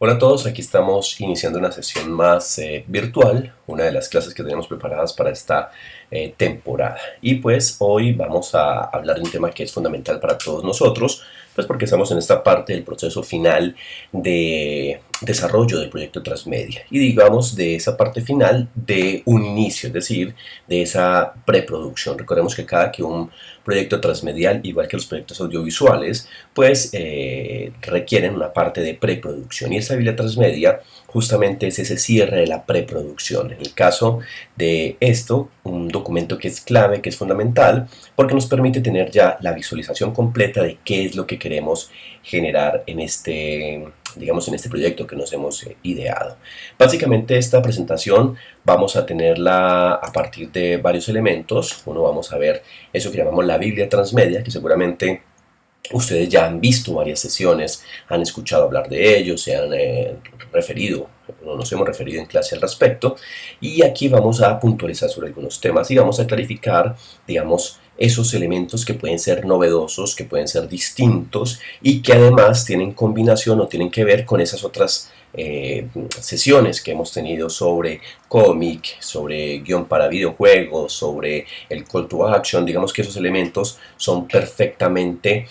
Hola a todos, aquí estamos iniciando una sesión más virtual, una de las clases que tenemos preparadas para esta temporada. Y pues hoy vamos a hablar de un tema que es fundamental para todos nosotros, pues porque estamos en esta parte del proceso final de desarrollo del proyecto Transmedia y digamos de esa parte final de un inicio, es decir, de esa preproducción. Recordemos que cada que un proyecto transmedial, igual que los proyectos audiovisuales, pues requieren una parte de preproducción y esa Biblia Transmedia justamente es ese cierre de la preproducción. En el caso de esto, un documento que es clave, que es fundamental, porque nos permite tener ya la visualización completa de qué es lo que queremos generar en este, digamos, en este proyecto que nos hemos ideado. Básicamente esta presentación vamos a tenerla a partir de varios elementos. Uno, vamos a ver eso que llamamos la Biblia Transmedia, que seguramente ustedes ya han visto varias sesiones, han escuchado hablar de ello, se han referido, nos hemos referido en clase al respecto, y aquí vamos a puntualizar sobre algunos temas y vamos a clarificar, digamos, esos elementos que pueden ser novedosos, que pueden ser distintos y que además tienen combinación o tienen que ver con esas otras sesiones que hemos tenido sobre cómic, sobre guión para videojuegos, sobre el call to action. Digamos que esos elementos son perfectamente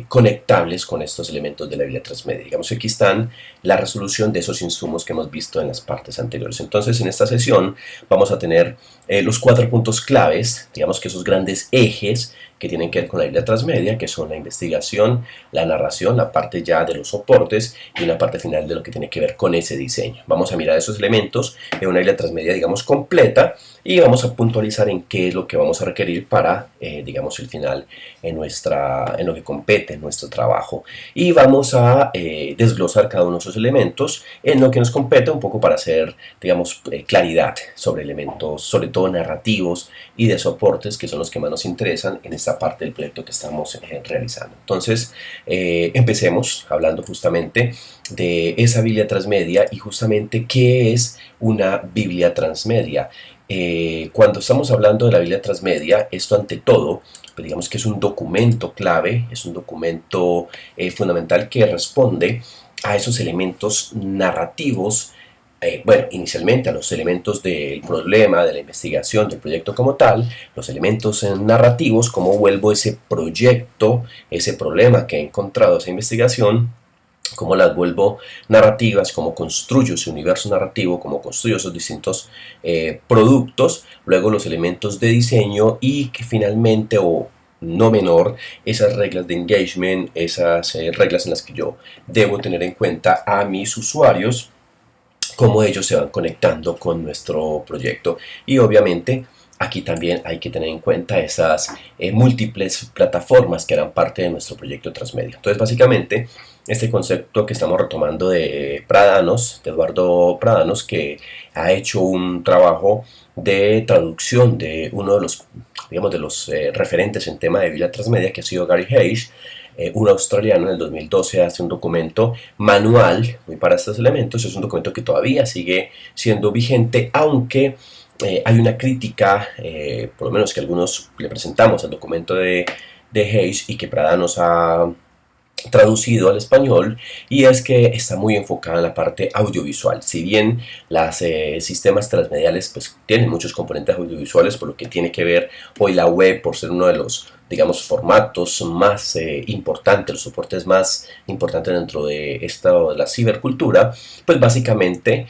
conectables con estos elementos de la Biblia Transmedia. Digamos que aquí están la resolución de esos insumos que hemos visto en las partes anteriores. Entonces, en esta sesión vamos a tener los 4 puntos claves, digamos que esos grandes ejes que tienen que ver con la Biblia Transmedia, que son la investigación, la narración, la parte ya de los soportes y una parte final de lo que tiene que ver con ese diseño. Vamos a mirar esos elementos de una Biblia Transmedia, digamos, completa, y vamos a puntualizar en qué es lo que vamos a requerir para, digamos, el final en lo que compete en nuestro trabajo. Y vamos a desglosar cada uno de esos elementos en lo que nos compete, un poco para hacer, digamos, claridad sobre elementos, sobre todo narrativos y de soportes, que son los que más nos interesan en esta parte del proyecto que estamos realizando. Entonces, empecemos hablando justamente de esa Biblia Transmedia y justamente qué es una Biblia Transmedia. Cuando estamos hablando de la Biblia Transmedia, esto ante todo, pues digamos que es un documento clave, es un documento fundamental que responde a esos elementos narrativos, bueno, inicialmente a los elementos del problema, de la investigación, del proyecto como tal, los elementos narrativos, cómo vuelvo ese proyecto, ese problema que he encontrado, esa investigación, cómo las vuelvo narrativas, cómo construyo ese universo narrativo, cómo construyo esos distintos productos, luego los elementos de diseño y que finalmente, o no menor, esas reglas de engagement, esas reglas en las que yo debo tener en cuenta a mis usuarios, cómo ellos se van conectando con nuestro proyecto. Y obviamente aquí también hay que tener en cuenta esas múltiples plataformas que eran parte de nuestro proyecto Transmedia. Entonces, básicamente, este concepto que estamos retomando de Pradanos, de Eduardo Pradanos, que ha hecho un trabajo de traducción de uno de los, digamos, de los referentes en tema de Biblia Transmedia, que ha sido Gary Hayes, un australiano. En el 2012 hace un documento manual muy para estos elementos. Es un documento que todavía sigue siendo vigente, aunque hay una crítica, por lo menos que algunos le presentamos al documento de Hayes y que Prada nos ha traducido al español, y es que está muy enfocada en la parte audiovisual. Si bien los sistemas transmediales pues tienen muchos componentes audiovisuales, por lo que tiene que ver hoy la web, por ser uno de los, digamos, formatos más importantes, los soportes más importantes dentro de esta, de la cibercultura, pues básicamente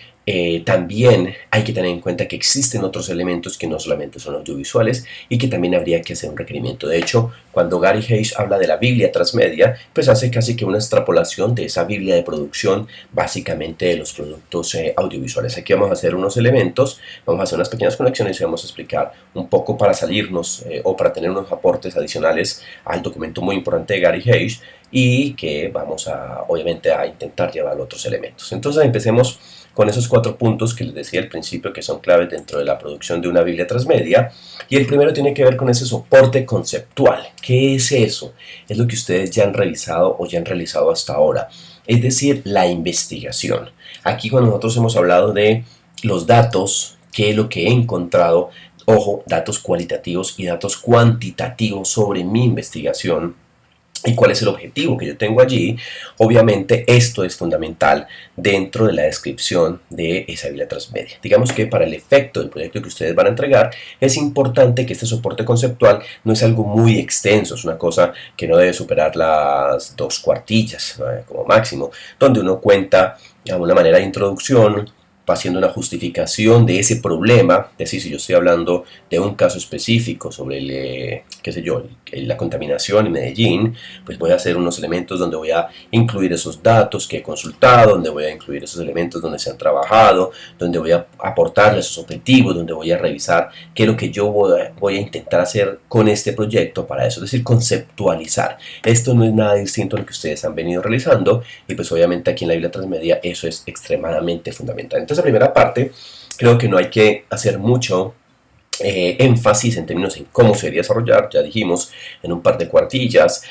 también hay que tener en cuenta que existen otros elementos que no solamente son audiovisuales y que también habría que hacer un requerimiento. De hecho, cuando Gary Hayes habla de la Biblia Transmedia, pues hace casi que una extrapolación de esa Biblia de producción, básicamente de los productos audiovisuales. Aquí vamos a hacer unos elementos, vamos a hacer unas pequeñas conexiones y vamos a explicar un poco para salirnos o para tener unos aportes adicionales al documento muy importante de Gary Hayes, y que vamos a, obviamente, a intentar llevar a otros elementos. Entonces empecemos con esos 4 puntos que les decía al principio, que son claves dentro de la producción de una Biblia Transmedia. Y el primero tiene que ver con ese soporte conceptual. ¿Qué es eso? Es lo que ustedes ya han realizado o ya han realizado hasta ahora, es decir, la investigación. Aquí cuando nosotros hemos hablado de los datos, qué es lo que he encontrado, ojo, datos cualitativos y datos cuantitativos sobre mi investigación, y cuál es el objetivo que yo tengo allí. Obviamente esto es fundamental dentro de la descripción de esa Biblia transmedia. Digamos que para el efecto del proyecto que ustedes van a entregar es importante que este soporte conceptual no es algo muy extenso, es una cosa que no debe superar las 2 cuartillas como máximo, donde uno cuenta de alguna manera de introducción, haciendo una justificación de ese problema. Es decir, si yo estoy hablando de un caso específico sobre qué sé yo, la contaminación en Medellín, pues voy a hacer unos elementos donde voy a incluir esos datos que he consultado, donde voy a incluir esos elementos donde se han trabajado, donde voy a aportarles esos objetivos, donde voy a revisar qué es lo que yo voy a intentar hacer con este proyecto para eso, es decir, conceptualizar. Esto no es nada distinto a lo que ustedes han venido realizando y pues obviamente aquí en la Biblia Transmedia eso es extremadamente fundamental. Entonces, la primera parte, creo que no hay que hacer mucho énfasis en términos en cómo se debería desarrollar, ya dijimos, en un par de cuartillas.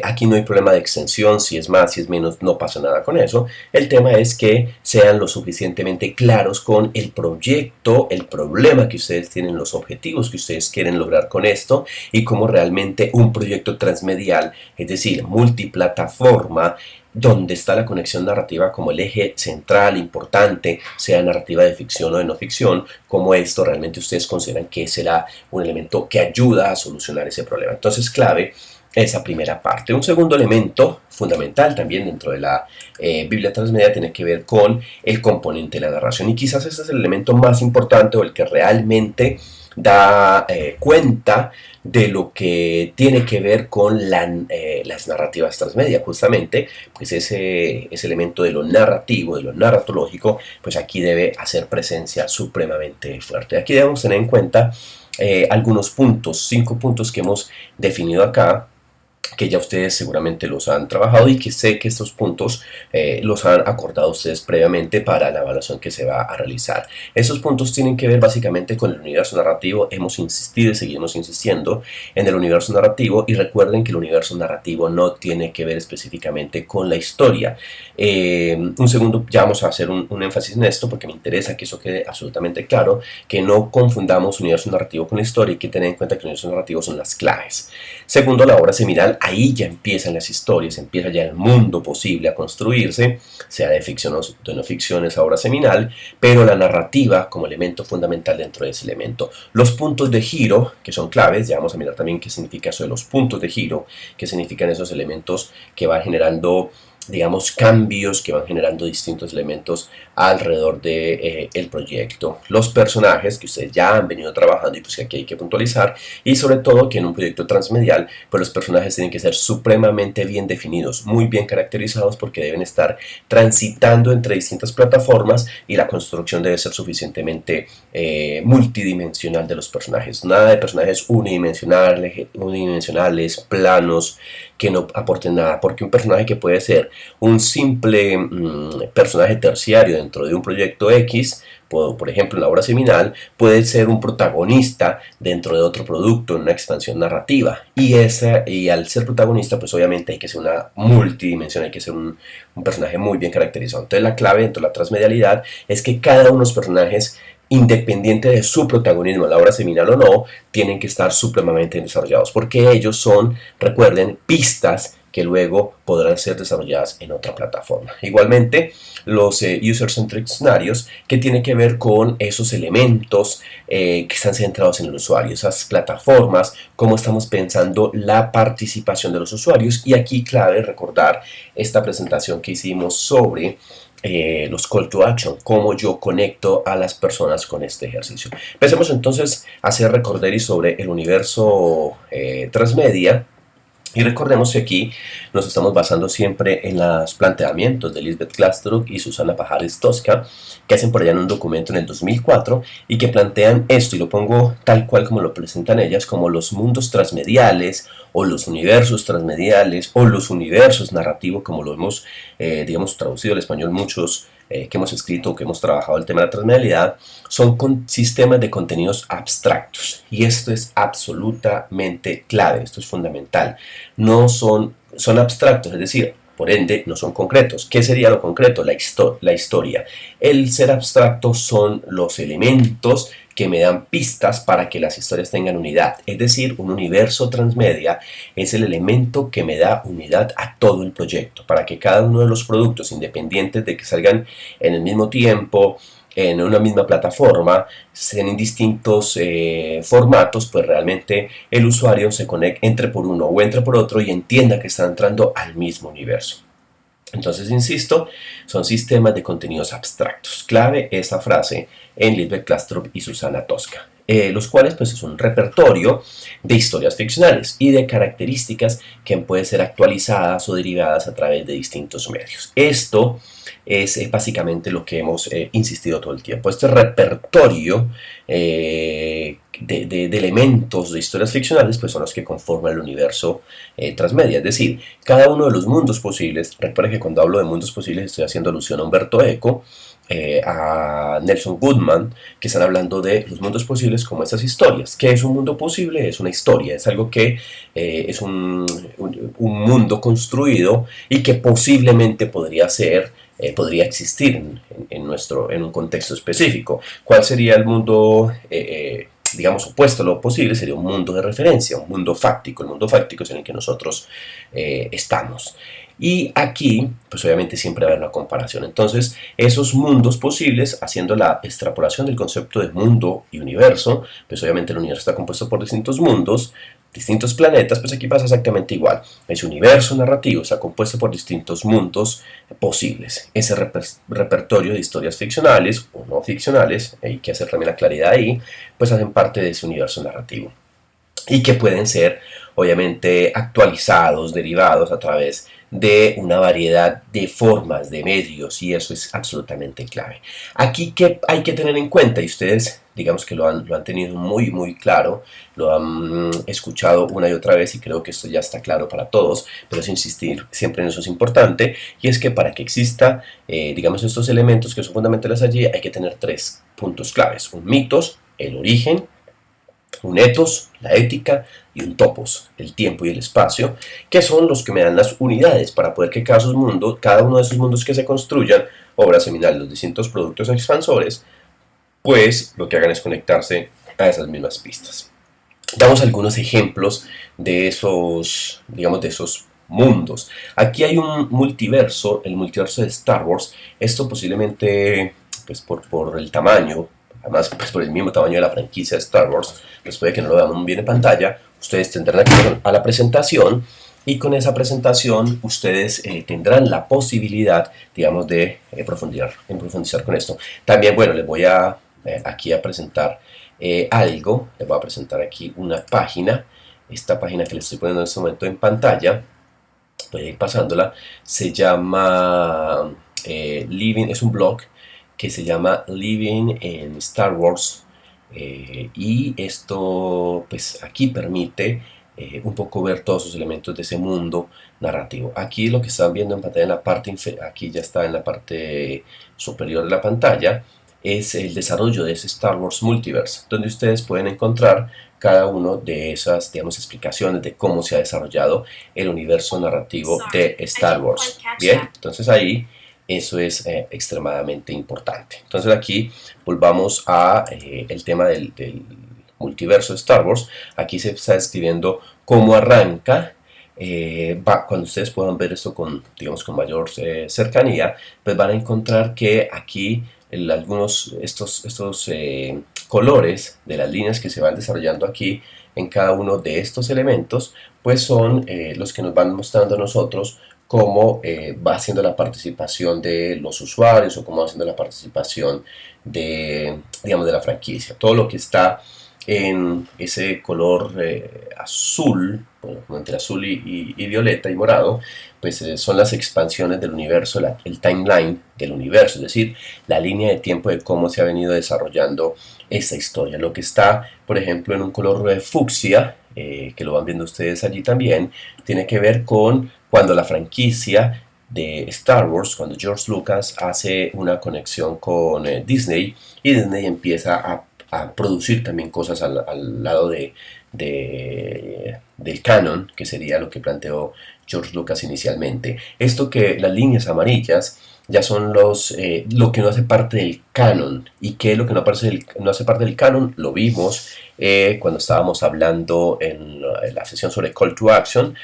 Aquí no hay problema de extensión, si es más, si es menos, no pasa nada con eso. El tema es que sean lo suficientemente claros con el proyecto, el problema que ustedes tienen, los objetivos que ustedes quieren lograr con esto y cómo realmente un proyecto transmedial, es decir, multiplataforma, donde está la conexión narrativa como el eje central, importante, sea narrativa de ficción o de no ficción, como esto realmente ustedes consideran que será un elemento que ayuda a solucionar ese problema. Entonces, clave esa primera parte. Un segundo elemento fundamental también dentro de la Biblia Transmedia tiene que ver con el componente de la narración, y quizás ese es el elemento más importante o el que realmente da cuenta de lo que tiene que ver con las narrativas transmedia, justamente, pues ese elemento de lo narrativo, de lo narratológico, pues aquí debe hacer presencia supremamente fuerte. Aquí debemos tener en cuenta algunos puntos, 5 puntos que hemos definido acá, que ya ustedes seguramente los han trabajado y que sé que estos puntos los han acordado ustedes previamente para la evaluación que se va a realizar. Esos puntos tienen que ver básicamente con el universo narrativo. Hemos insistido y seguimos insistiendo en el universo narrativo, y recuerden que el universo narrativo no tiene que ver específicamente con la historia. Un segundo, ya vamos a hacer un énfasis en esto porque me interesa que eso quede absolutamente claro, que no confundamos universo narrativo con la historia, y que tener en cuenta que el universo narrativo son las claves. Segundo, la obra seminal. Ahí ya empiezan las historias, empieza ya el mundo posible a construirse, sea de ficción o de no ficción, esa obra seminal, pero la narrativa como elemento fundamental dentro de ese elemento. Los puntos de giro, que son claves, ya vamos a mirar también qué significa eso de los puntos de giro, qué significan esos elementos que van generando, digamos, cambios, que van generando distintos elementos alrededor de el proyecto. Los personajes que ustedes ya han venido trabajando y pues que aquí hay que puntualizar, y sobre todo que en un proyecto transmedial pues los personajes tienen que ser supremamente bien definidos, muy bien caracterizados, porque deben estar transitando entre distintas plataformas y la construcción debe ser suficientemente multidimensional de los personajes. Nada de personajes unidimensionales, planos, que no aporten nada, porque un personaje que puede ser un simple personaje terciario dentro de un proyecto X, por ejemplo en la obra seminal, puede ser un protagonista dentro de otro producto, en una expansión narrativa, y al ser protagonista pues obviamente hay que ser una multidimensión, hay que ser un personaje muy bien caracterizado. Entonces la clave dentro de la transmedialidad es que cada uno de los personajes, independiente de su protagonismo en la obra seminal o no, tienen que estar supremamente desarrollados, porque ellos son, recuerden, pistas que luego podrán ser desarrolladas en otra plataforma. Igualmente, los user-centric scenarios, que tienen que ver con esos elementos que están centrados en el usuario, esas plataformas, cómo estamos pensando la participación de los usuarios. Y aquí clave recordar esta presentación que hicimos sobre los call to action, cómo yo conecto a las personas con este ejercicio. Empecemos entonces a hacer recorderis sobre el universo transmedia. Y recordemos que aquí nos estamos basando siempre en los planteamientos de Lisbeth Glastrup y Susana Pajares Tosca, que hacen por allá en un documento en el 2004 y que plantean esto, y lo pongo tal cual como lo presentan ellas, como los mundos transmediales o los universos transmediales o los universos narrativos, como lo hemos, digamos, traducido al español muchos que hemos escrito, que hemos trabajado el tema de la transmedialidad, son sistemas de contenidos abstractos, y esto es absolutamente clave, esto es fundamental. No son abstractos, es decir, por ende no son concretos. ¿Qué sería lo concreto? La historia. El ser abstracto son los elementos que me dan pistas para que las historias tengan unidad. Es decir, un universo transmedia es el elemento que me da unidad a todo el proyecto, para que cada uno de los productos, independientes de que salgan en el mismo tiempo, en una misma plataforma, sean en distintos formatos, pues realmente el usuario se conecte, entre por uno o entre por otro y entienda que está entrando al mismo universo. Entonces, insisto, son sistemas de contenidos abstractos. Clave esa frase en Lisbeth Klastrup y Susana Tosca. Los cuales pues es un repertorio de historias ficcionales y de características que pueden ser actualizadas o derivadas a través de distintos medios. Esto es básicamente lo que hemos insistido todo el tiempo. Este repertorio de elementos de historias ficcionales pues son los que conforman el universo transmedia. Es decir, cada uno de los mundos posibles, recuerden que cuando hablo de mundos posibles estoy haciendo alusión a Humberto Eco, a Nelson Goodman, que están hablando de los mundos posibles como esas historias. ¿Qué es un mundo posible? Es una historia, es algo que es un mundo construido y que posiblemente podría ser, podría existir en un contexto específico. ¿Cuál sería el mundo digamos, opuesto a lo posible? Sería un mundo de referencia, un mundo fáctico. El mundo fáctico es en el que nosotros estamos. Y aquí, pues obviamente siempre va a haber una comparación. Entonces, esos mundos posibles, haciendo la extrapolación del concepto de mundo y universo, pues obviamente el universo está compuesto por distintos mundos, distintos planetas, pues aquí pasa exactamente igual. Ese universo narrativo está compuesto por distintos mundos posibles. Ese repertorio de historias ficcionales o no ficcionales, hay que hacer también la claridad ahí, pues hacen parte de ese universo narrativo. Y que pueden ser, obviamente, actualizados, derivados a través de una variedad de formas, de medios, y eso es absolutamente clave. Aquí, ¿qué hay que tener en cuenta? Y ustedes, digamos que lo han tenido muy claro, lo han escuchado una y otra vez, y creo que esto ya está claro para todos, pero sin insistir siempre en eso es importante, y es que para que exista, digamos, estos elementos que son fundamentales allí, hay que tener tres puntos claves: un mitos, el origen; un ethos, la ética; y un topos, el tiempo y el espacio, que son los que me dan las unidades para poder que cada uno de esos mundos que se construyan, obras seminales, los distintos productos expansores, pues lo que hagan es conectarse a esas mismas pistas. Damos algunos ejemplos de esos, digamos, de esos mundos. Aquí hay un multiverso, el multiverso de Star Wars. Esto posiblemente, pues por el tamaño, además pues por el mismo tamaño de la franquicia de Star Wars, pues puede que no lo veamos muy bien en pantalla. Ustedes tendrán aquí a la presentación, y con esa presentación ustedes tendrán la posibilidad, digamos, de profundizar con esto. También, bueno, les voy a aquí a presentar algo. Les voy a presentar aquí una página. Esta página que les estoy poniendo en este momento en pantalla, voy a ir pasándola, se llama Living, es un blog que se llama Living in Star Wars, y esto pues aquí permite un poco ver todos los elementos de ese mundo narrativo. Aquí lo que están viendo en pantalla, en la parte aquí ya está en la parte superior de la pantalla, es el desarrollo de ese Star Wars Multiverse, donde ustedes pueden encontrar cada una de esas, digamos, explicaciones de cómo se ha desarrollado el universo narrativo de Star Wars. Bien, entonces ahí eso es extremadamente importante. Entonces aquí volvamos a el tema del multiverso de Star Wars. Aquí se está describiendo cómo arranca. Cuando ustedes puedan ver esto con, digamos, con mayor cercanía, pues van a encontrar que aquí algunos estos colores de las líneas que se van desarrollando aquí en cada uno de estos elementos, pues son los que nos van mostrando a nosotros cómo va haciendo la participación de los usuarios, o cómo va haciendo la participación de, digamos, de la franquicia. Todo lo que está en ese color azul, bueno, entre azul y violeta y morado, pues son las expansiones del universo, el timeline del universo, es decir, la línea de tiempo de cómo se ha venido desarrollando esta historia. Lo que está, por ejemplo, en un color fucsia, que lo van viendo ustedes allí también, tiene que ver con cuando la franquicia de Star Wars, cuando George Lucas hace una conexión con Disney, y Disney empieza a producir también cosas al lado del canon, que sería lo que planteó George Lucas inicialmente. Esto que las líneas amarillas ya son lo que no hace parte del canon. ¿Y qué es lo que no hace parte del canon? Lo vimos cuando estábamos hablando en la sesión sobre Call to Action.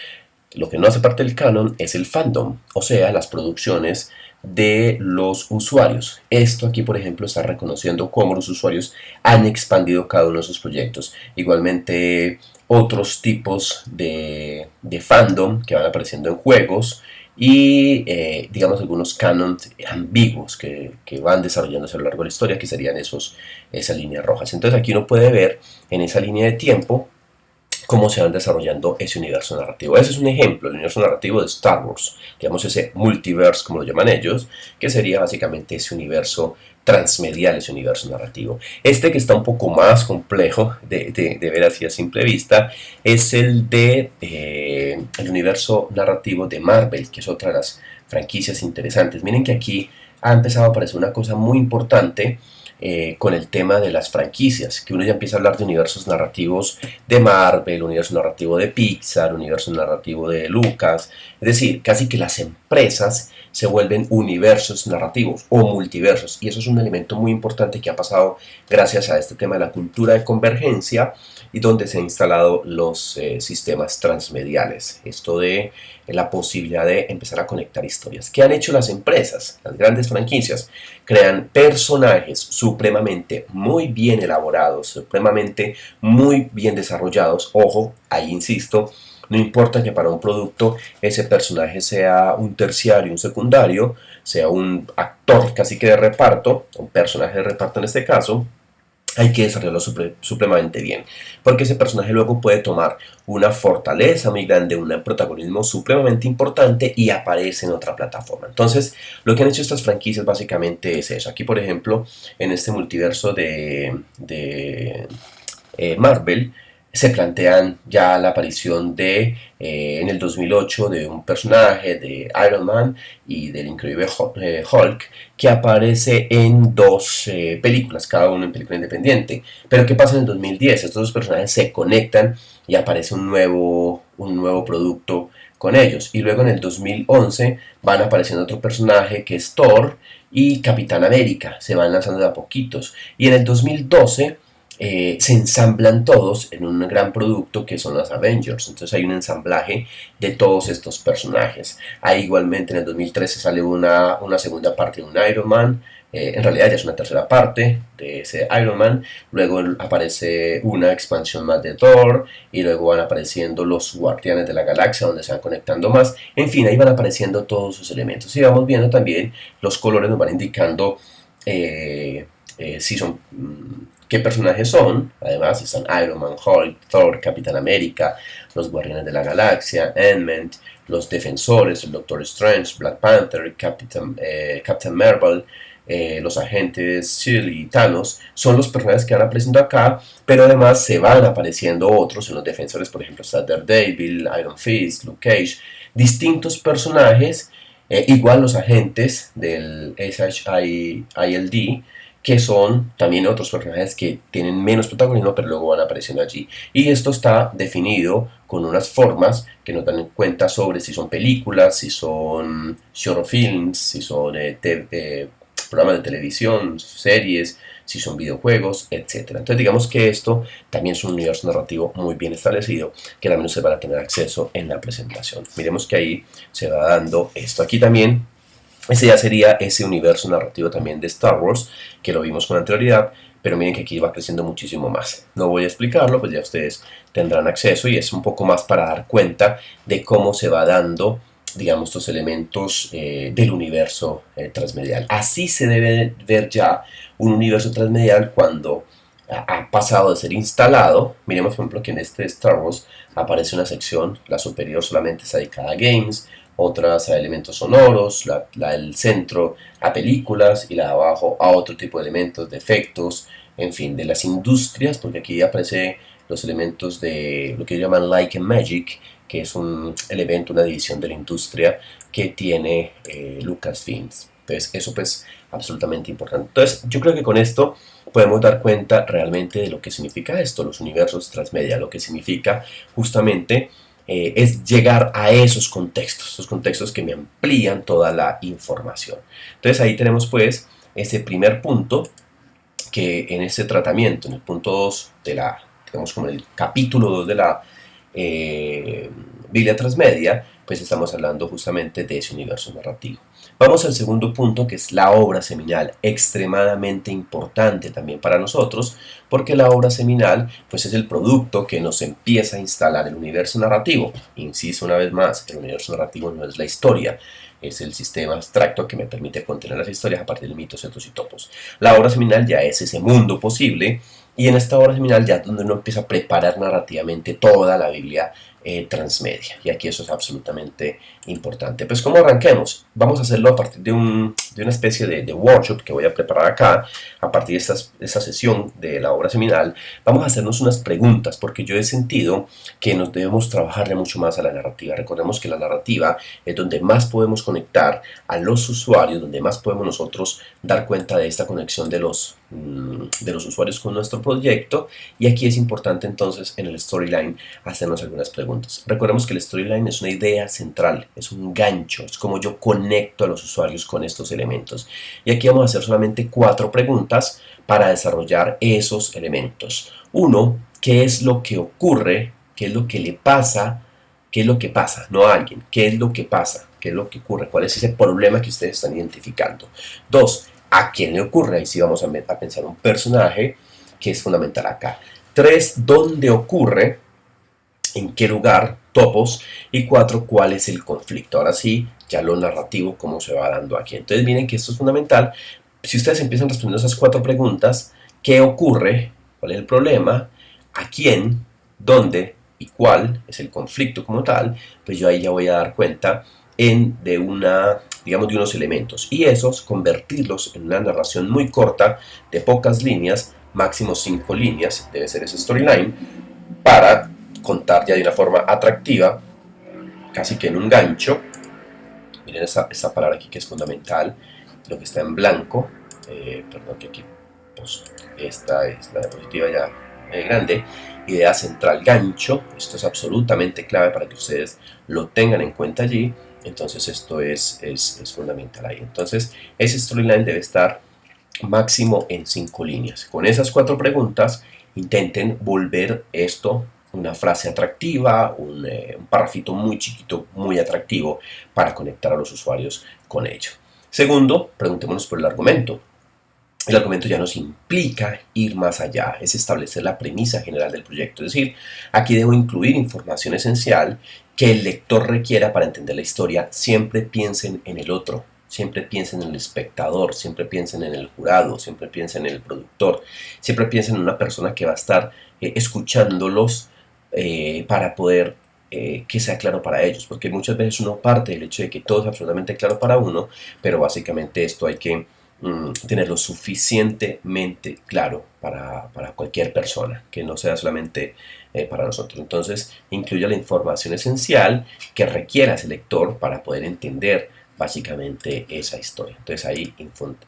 Lo que no hace parte del canon es el fandom, o sea, las producciones de los usuarios. Esto aquí, por ejemplo, está reconociendo cómo los usuarios han expandido cada uno de sus proyectos. Igualmente, otros tipos de fandom que van apareciendo en juegos y, digamos, algunos canons ambiguos que van desarrollándose a lo largo de la historia, que serían esas líneas rojas. Entonces, aquí uno puede ver en esa línea de tiempo cómo se van desarrollando ese universo narrativo. Ese es un ejemplo, el universo narrativo de Star Wars, digamos ese multiverse, como lo llaman ellos, que sería básicamente ese universo transmedial, ese universo narrativo. Este que está un poco más complejo de ver así a simple vista es el universo narrativo de Marvel, que es otra de las franquicias interesantes. Miren que aquí ha empezado a aparecer una cosa muy importante con el tema de las franquicias, que uno ya empieza a hablar de universos narrativos de Marvel, universo narrativo de Pixar, universo narrativo de Lucas, es decir, casi que las empresas se vuelven universos narrativos o multiversos, y eso es un elemento muy importante que ha pasado gracias a este tema de la cultura de convergencia y donde se han instalado los sistemas transmediales, esto de la posibilidad de empezar a conectar historias. ¿Qué han hecho las empresas? Las grandes franquicias crean personajes supremamente muy bien elaborados, supremamente muy bien desarrollados. Ojo, ahí insisto, no importa que para un producto ese personaje sea un terciario, un secundario, sea un actor casi que de reparto, un personaje de reparto en este caso, hay que desarrollarlo supremamente bien, porque ese personaje luego puede tomar una fortaleza muy grande, un protagonismo supremamente importante y aparece en otra plataforma. Entonces, lo que han hecho estas franquicias básicamente es eso. Aquí, por ejemplo, en este multiverso de Marvel, se plantean ya la aparición en el 2008 de un personaje de Iron Man y del increíble Hulk que aparece en dos películas, cada uno en película independiente. Pero ¿qué pasa en el 2010? Estos dos personajes se conectan y aparece un nuevo producto con ellos. Y luego en el 2011 van apareciendo otro personaje que es Thor y Capitán América. Se van lanzando de a poquitos. Y en el 2012 se ensamblan todos en un gran producto que son los Avengers. Entonces hay un ensamblaje de todos estos personajes. Ahí igualmente en el 2013 sale una segunda parte de un Iron Man. En realidad ya es una tercera parte de ese Iron Man. Luego aparece una expansión más de Thor. Y luego van apareciendo los Guardianes de la Galaxia, donde se van conectando más. En fin, ahí van apareciendo todos sus elementos. Y vamos viendo también los colores, nos van indicando si son qué personajes son. Además están Iron Man, Hulk, Thor, Capitán América, los Guardianes de la Galaxia, Ant-Man, los Defensores, el Doctor Strange, Black Panther, Captain Marvel, los agentes S.H.I.E.L.D. y Thanos. Son los personajes que van apareciendo acá, pero además se van apareciendo otros. En los Defensores, por ejemplo, está Daredevil, Iron Fist, Luke Cage, distintos personajes, igual los agentes del S.H.I.E.L.D., que son también otros personajes que tienen menos protagonismo, pero luego van apareciendo allí. Y esto está definido con unas formas que nos dan en cuenta sobre si son películas, si son short films, si son programas de televisión, series, si son videojuegos, etc. Entonces digamos que esto también es un universo narrativo muy bien establecido, que también se van a tener acceso en la presentación. Miremos que ahí se va dando esto. Aquí también ese ya sería ese universo narrativo también de Star Wars, que lo vimos con anterioridad, pero miren que aquí va creciendo muchísimo más. No voy a explicarlo, pues ya ustedes tendrán acceso y es un poco más para dar cuenta de cómo se va dando, digamos, estos elementos del universo transmedial. Así se debe ver ya un universo transmedial cuando ha pasado de ser instalado. Miremos, por ejemplo, que en este Star Wars aparece una sección, la superior solamente está dedicada a games, otras a elementos sonoros, el centro a películas y la de abajo a otro tipo de elementos, de efectos, en fin, de las industrias, porque aquí aparecen los elementos de lo que llaman Light and Magic, que es un elemento, una división de la industria que tiene Lucasfilms. Entonces, eso pues absolutamente importante. Entonces, yo creo que con esto podemos dar cuenta realmente de lo que significa esto, los universos transmedia, lo que significa justamente es llegar a esos contextos que me amplían toda la información. Entonces ahí tenemos pues ese primer punto que en ese tratamiento, en el punto 2 de la, digamos como en el capítulo 2 de la Biblia Transmedia, pues estamos hablando justamente de ese universo narrativo. Vamos al segundo punto, que es la obra seminal, extremadamente importante también para nosotros, porque la obra seminal pues es el producto que nos empieza a instalar el universo narrativo. Insisto una vez más, el universo narrativo no es la historia, es el sistema abstracto que me permite contener las historias a partir de mitos, etos y topos. La obra seminal ya es ese mundo posible, y en esta obra seminal ya es donde uno empieza a preparar narrativamente toda la Biblia transmedia. Y aquí eso es absolutamente importante. Pues como arranquemos, vamos a hacerlo a partir de una especie de workshop que voy a preparar acá, a partir de esta sesión de la obra seminal. Vamos a hacernos unas preguntas, porque yo he sentido que nos debemos trabajarle mucho más a la narrativa. Recordemos que la narrativa es donde más podemos conectar a los usuarios, donde más podemos nosotros dar cuenta de esta conexión de los usuarios con nuestro proyecto. Y aquí es importante entonces en el storyline hacernos algunas preguntas. Recordemos que el storyline es una idea central, es un gancho, es como yo conecto a los usuarios con estos elementos. Y aquí vamos a hacer solamente 4 preguntas para desarrollar esos elementos. 1, ¿qué es lo que ocurre? ¿Qué es lo que le pasa? ¿Qué es lo que pasa? No a alguien. ¿Qué es lo que pasa? ¿Qué es lo que ocurre? ¿Cuál es ese problema que ustedes están identificando? 2, ¿a quién le ocurre? Ahí sí vamos a pensar un personaje que es fundamental acá. 3, ¿dónde ocurre? ¿En qué lugar? Topos. Y 4, ¿cuál es el conflicto? Ahora sí, ya lo narrativo, cómo se va dando aquí. Entonces miren que esto es fundamental. Si ustedes empiezan respondiendo esas 4 preguntas, ¿qué ocurre? ¿Cuál es el problema? ¿A quién? ¿Dónde? ¿Y cuál es el conflicto como tal? Pues yo ahí ya voy a dar cuenta de unos elementos. Y esos, convertirlos en una narración muy corta, de pocas líneas, máximo 5 líneas, debe ser ese storyline, para contar ya de una forma atractiva, casi que en un gancho. Miren esta palabra aquí que es fundamental, lo que está en blanco, perdón que aquí pues, esta es la diapositiva ya grande, idea central, gancho. Esto es absolutamente clave para que ustedes lo tengan en cuenta allí. Entonces esto es fundamental ahí. Entonces ese storyline debe estar máximo en 5 líneas. Con esas 4 preguntas intenten volver esto una frase atractiva, un parrafito muy chiquito, muy atractivo para conectar a los usuarios con ello. Segundo, preguntémonos por el argumento. El argumento ya nos implica ir más allá, es establecer la premisa general del proyecto. Es decir, aquí debo incluir información esencial que el lector requiera para entender la historia. Siempre piensen en el otro, siempre piensen en el espectador, siempre piensen en el jurado, siempre piensen en el productor, siempre piensen en una persona que va a estar escuchándolos para poder que sea claro para ellos, porque muchas veces uno parte del hecho de que todo es absolutamente claro para uno, pero básicamente esto hay que tenerlo suficientemente claro para cualquier persona, que no sea solamente para nosotros. Entonces, incluya la información esencial que requiera ese lector para poder entender básicamente esa historia. Entonces ahí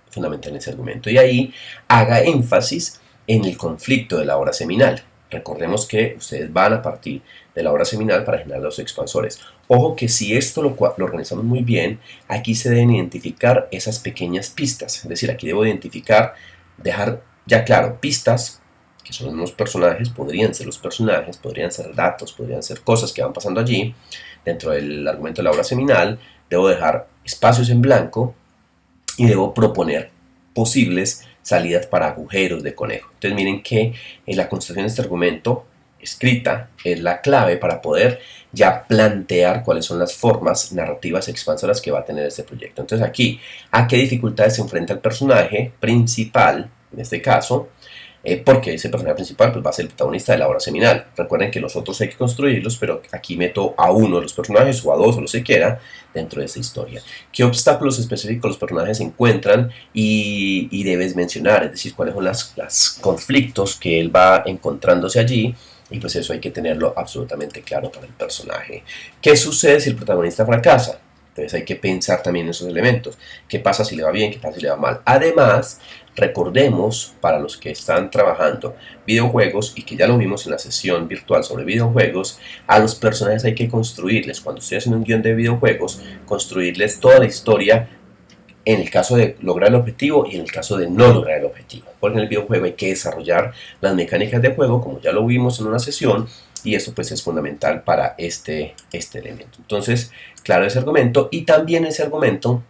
fundamental ese argumento. Y ahí haga énfasis en el conflicto de la obra seminal. Recordemos que ustedes van a partir de la obra seminal para generar los expansores. Ojo que si esto lo organizamos muy bien, aquí se deben identificar esas pequeñas pistas. Es decir, aquí debo identificar, dejar ya claro, pistas, que son unos personajes, podrían ser los personajes, podrían ser datos, podrían ser cosas que van pasando allí. Dentro del argumento de la obra seminal, debo dejar espacios en blanco y debo proponer posibles salidas para agujeros de conejo. Entonces miren que en la construcción de este argumento escrita es la clave para poder ya plantear cuáles son las formas narrativas expansoras que va a tener este proyecto. Entonces aquí, ¿a qué dificultades se enfrenta el personaje principal, en este caso? Porque ese personaje principal pues, va a ser el protagonista de la obra seminal. Recuerden que los otros hay que construirlos, pero aquí meto a uno de los personajes o a dos o lo que quiera dentro de esta historia. ¿Qué obstáculos específicos los personajes encuentran y debes mencionar? Es decir, cuáles son los conflictos que él va encontrándose allí. Y pues eso hay que tenerlo absolutamente claro para el personaje. ¿Qué sucede si el protagonista fracasa? Entonces hay que pensar también en esos elementos. ¿Qué pasa si le va bien? ¿Qué pasa si le va mal? Además, recordemos, para los que están trabajando videojuegos y que ya lo vimos en la sesión virtual sobre videojuegos, a los personajes hay que construirles, cuando estoy haciendo un guión de videojuegos, construirles toda la historia en el caso de lograr el objetivo y en el caso de no lograr el objetivo. Porque en el videojuego hay que desarrollar las mecánicas de juego, como ya lo vimos en una sesión, y eso pues es fundamental para este elemento. Entonces, claro, ese argumento, y también ese argumento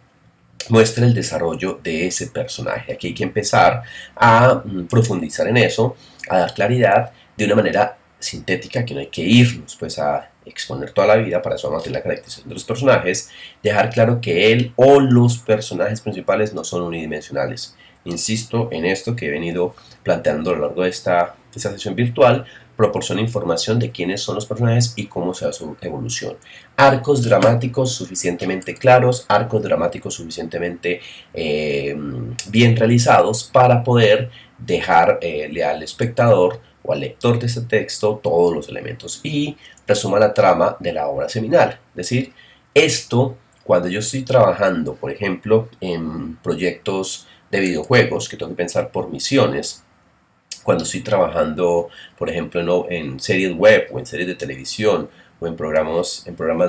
muestra el desarrollo de ese personaje. Aquí hay que empezar a profundizar en eso, a dar claridad de una manera sintética, que no hay que irnos pues a exponer toda la vida, para eso vamos a tener la caracterización de los personajes, dejar claro que él o los personajes principales no son unidimensionales. Insisto en esto que he venido planteando a lo largo de esta sesión virtual, proporciona información de quiénes son los personajes y cómo se da su evolución. Arcos dramáticos suficientemente claros, arcos dramáticos suficientemente bien realizados para poder dejarle al espectador o al lector de este texto todos los elementos y resuma la trama de la obra seminal. Es decir, esto, cuando yo estoy trabajando, por ejemplo, en proyectos de videojuegos, que tengo que pensar por misiones, cuando estoy trabajando, por ejemplo, en series web o en series de televisión o en programas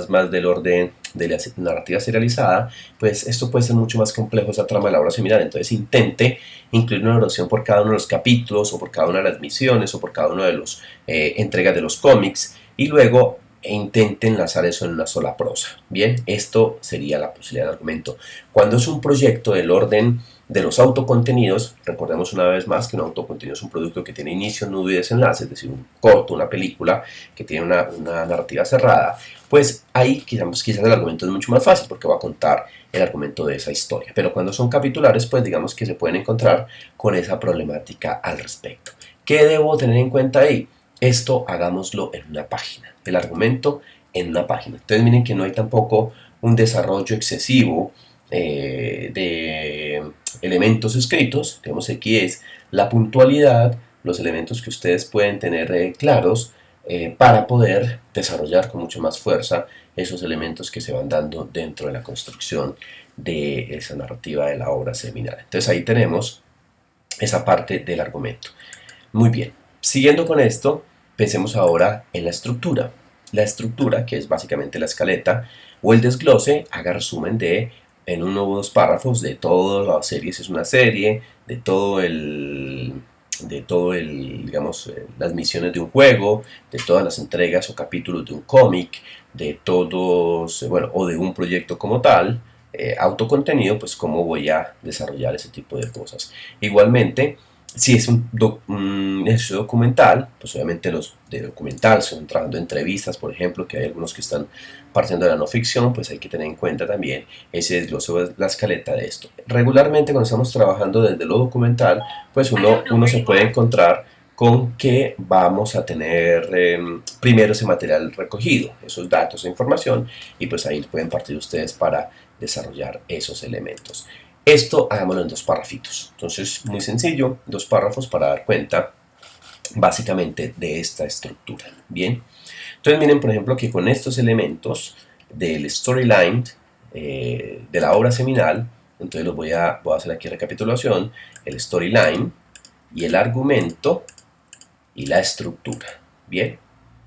más del orden de la narrativa serializada, pues esto puede ser mucho más complejo, esa trama de la obra seminal. Entonces intente incluir una oración por cada uno de los capítulos o por cada una de las misiones o por cada una de las entregas de los cómics y luego intente enlazar eso en una sola prosa. Bien, esto sería la posibilidad de argumento. Cuando es un proyecto del orden de los autocontenidos, recordemos una vez más que un autocontenido es un producto que tiene inicio, nudo y desenlace, es decir, un corto, una película que tiene una narrativa cerrada, pues ahí quizás el argumento es mucho más fácil porque va a contar el argumento de esa historia. Pero cuando son capitulares, pues digamos que se pueden encontrar con esa problemática al respecto. ¿Qué debo tener en cuenta ahí? Esto hagámoslo en una página, el argumento en una página. Entonces miren que no hay tampoco un desarrollo excesivo de elementos escritos. Tenemos aquí es la puntualidad, los elementos que ustedes pueden tener claros para poder desarrollar con mucho más fuerza esos elementos que se van dando dentro de la construcción de esa narrativa de la obra seminal. Entonces ahí tenemos esa parte del argumento. Muy bien, siguiendo con esto, pensemos ahora en la estructura. La estructura, que es básicamente la escaleta o el desglose, haga resumen de en uno o dos párrafos de toda la serie, si es una serie, de todo el, digamos, las misiones de un juego, de todas las entregas o capítulos de un cómic, de todos, bueno, o de un proyecto como tal, autocontenido, pues cómo voy a desarrollar ese tipo de cosas. Igualmente, si es un ejercicio documental, pues obviamente los de documental se van trabajando entrevistas, por ejemplo, que hay algunos que están partiendo de la no ficción, pues hay que tener en cuenta también ese desglose de la escaleta de esto. Regularmente cuando estamos trabajando desde lo documental, pues uno se puede encontrar con que vamos a tener primero ese material recogido, esos datos e información, y pues ahí pueden partir ustedes para desarrollar esos elementos. Esto hagámoslo en dos párrafitos. Entonces, muy sencillo, dos párrafos para dar cuenta básicamente de esta estructura. Bien, entonces miren por ejemplo que con estos elementos del storyline de la obra seminal, entonces voy a hacer aquí recapitulación, el storyline y el argumento y la estructura. Bien,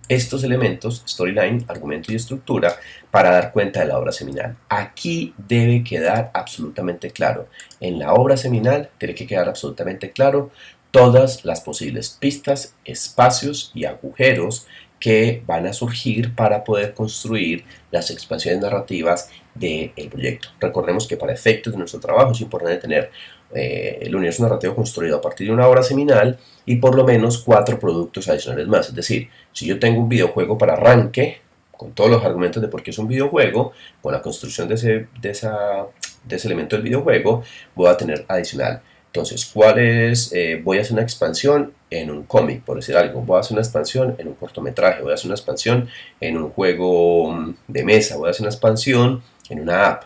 estos elementos, storyline, argumento y estructura, para dar cuenta de la obra seminal. Aquí debe quedar absolutamente claro. En la obra seminal tiene que quedar absolutamente claro todas las posibles pistas, espacios y agujeros que van a surgir para poder construir las expansiones narrativas del proyecto. Recordemos que para efectos de nuestro trabajo es importante tener el universo narrativo construido a partir de una obra seminal y por lo menos 4 productos adicionales más. Es decir, si yo tengo un videojuego para arranque, con todos los argumentos de por qué es un videojuego, con la construcción de ese elemento del videojuego, voy a tener adicional. Entonces, ¿cuál es? Voy a hacer una expansión en un cómic, por decir algo. Voy a hacer una expansión en un cortometraje. Voy a hacer una expansión en un juego de mesa. Voy a hacer una expansión en una app.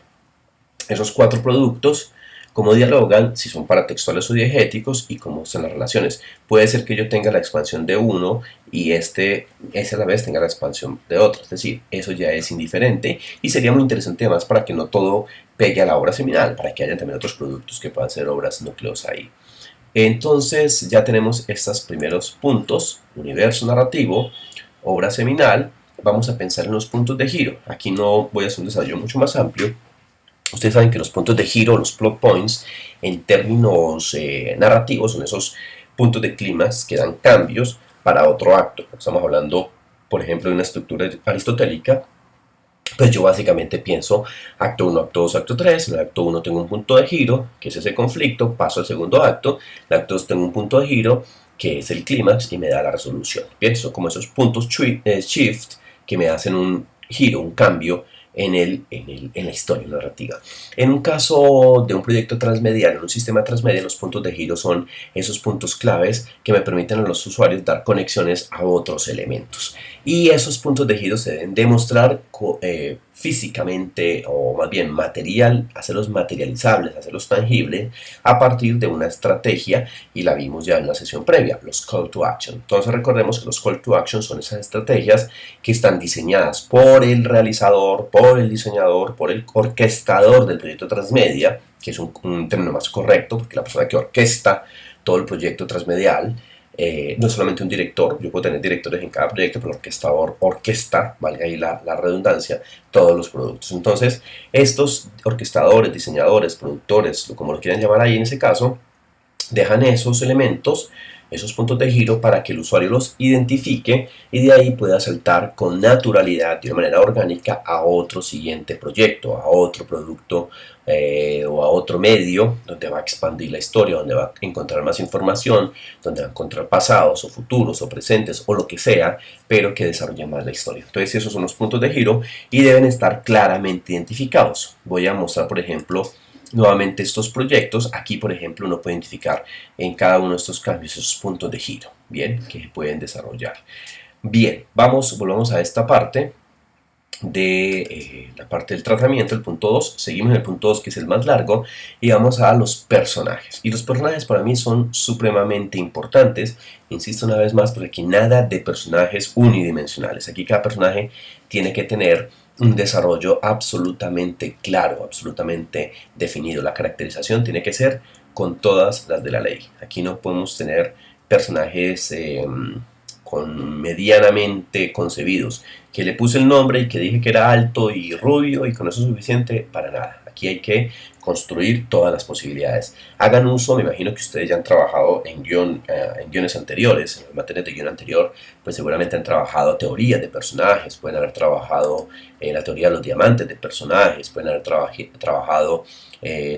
Esos 4 productos cómo dialogan, si son paratextuales o diegéticos y cómo son las relaciones. Puede ser que yo tenga la expansión de uno y ese a la vez tenga la expansión de otro, es decir, eso ya es indiferente y sería muy interesante además para que no todo pegue a la obra seminal, para que haya también otros productos que puedan ser obras núcleos ahí. Entonces ya tenemos estos primeros puntos: universo narrativo, obra seminal. Vamos a pensar en los puntos de giro. Aquí no voy a hacer un desarrollo mucho más amplio. Ustedes saben que los puntos de giro, los plot points, en términos narrativos, son esos puntos de clímax que dan cambios para otro acto. Estamos hablando, por ejemplo, de una estructura aristotélica. Pues yo básicamente pienso acto 1, acto 2, acto 3. En el acto 1 tengo un punto de giro, que es ese conflicto, paso al segundo acto. En el acto 2 tengo un punto de giro, que es el clímax, y me da la resolución. Bien, son como esos puntos shift que me hacen un giro, un cambio en la historia narrativa. En un caso de un proyecto transmedial, en un sistema transmedia, los puntos de giro son esos puntos claves que me permiten a los usuarios dar conexiones a otros elementos. Y esos puntos de giro se deben demostrar físicamente, o más bien hacerlos materializables, hacerlos tangibles a partir de una estrategia, y la vimos ya en la sesión previa, los call to action. Entonces recordemos que los call to action son esas estrategias que están diseñadas por el realizador, por el diseñador, por el orquestador del proyecto transmedia, que es un término más correcto, porque la persona que orquesta todo el proyecto transmedial no es solamente un director. Yo puedo tener directores en cada proyecto, pero el orquestador orquesta, valga ahí la redundancia, todos los productos. Entonces, estos orquestadores, diseñadores, productores, como lo quieran llamar ahí en ese caso, dejan esos elementos, esos puntos de giro, para que el usuario los identifique y de ahí pueda saltar con naturalidad, de una manera orgánica, a otro siguiente proyecto, a otro producto o a otro medio, donde va a expandir la historia, donde va a encontrar más información, donde va a encontrar pasados o futuros o presentes o lo que sea, pero que desarrolle más la historia. Entonces esos son los puntos de giro y deben estar claramente identificados. Voy a mostrar, por ejemplo, nuevamente estos proyectos. Aquí, por ejemplo, uno puede identificar en cada uno de estos cambios esos puntos de giro, bien, que pueden desarrollar. Bien, volvamos a esta parte de la parte del tratamiento, el punto 2. Seguimos en el punto 2, que es el más largo, y vamos a los personajes. Y los personajes para mí son supremamente importantes. Insisto una vez más, porque aquí nada de personajes unidimensionales. Aquí cada personaje tiene que tener un desarrollo absolutamente claro, absolutamente definido. La caracterización tiene que ser con todas las de la ley. Aquí no podemos tener personajes medianamente concebidos, que le puse el nombre y que dije que era alto y rubio y con eso es suficiente. Para nada. Aquí hay que construir todas las posibilidades. Hagan uso, me imagino que ustedes ya han trabajado en guiones anteriores, en materias de guión anterior, pues seguramente han trabajado teorías de personajes, pueden haber trabajado la teoría de los diamantes de personajes, pueden haber trabajado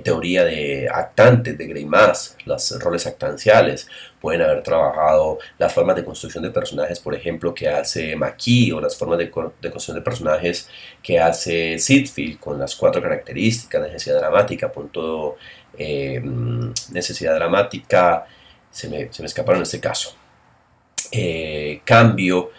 teoría de actantes de Greimas, los roles actanciales, pueden haber trabajado las formas de construcción de personajes, por ejemplo, que hace McKee, o las formas de construcción de personajes que hace Sitfield, con las 4 características: necesidad dramática, necesidad dramática, se me escaparon en este caso, cambio,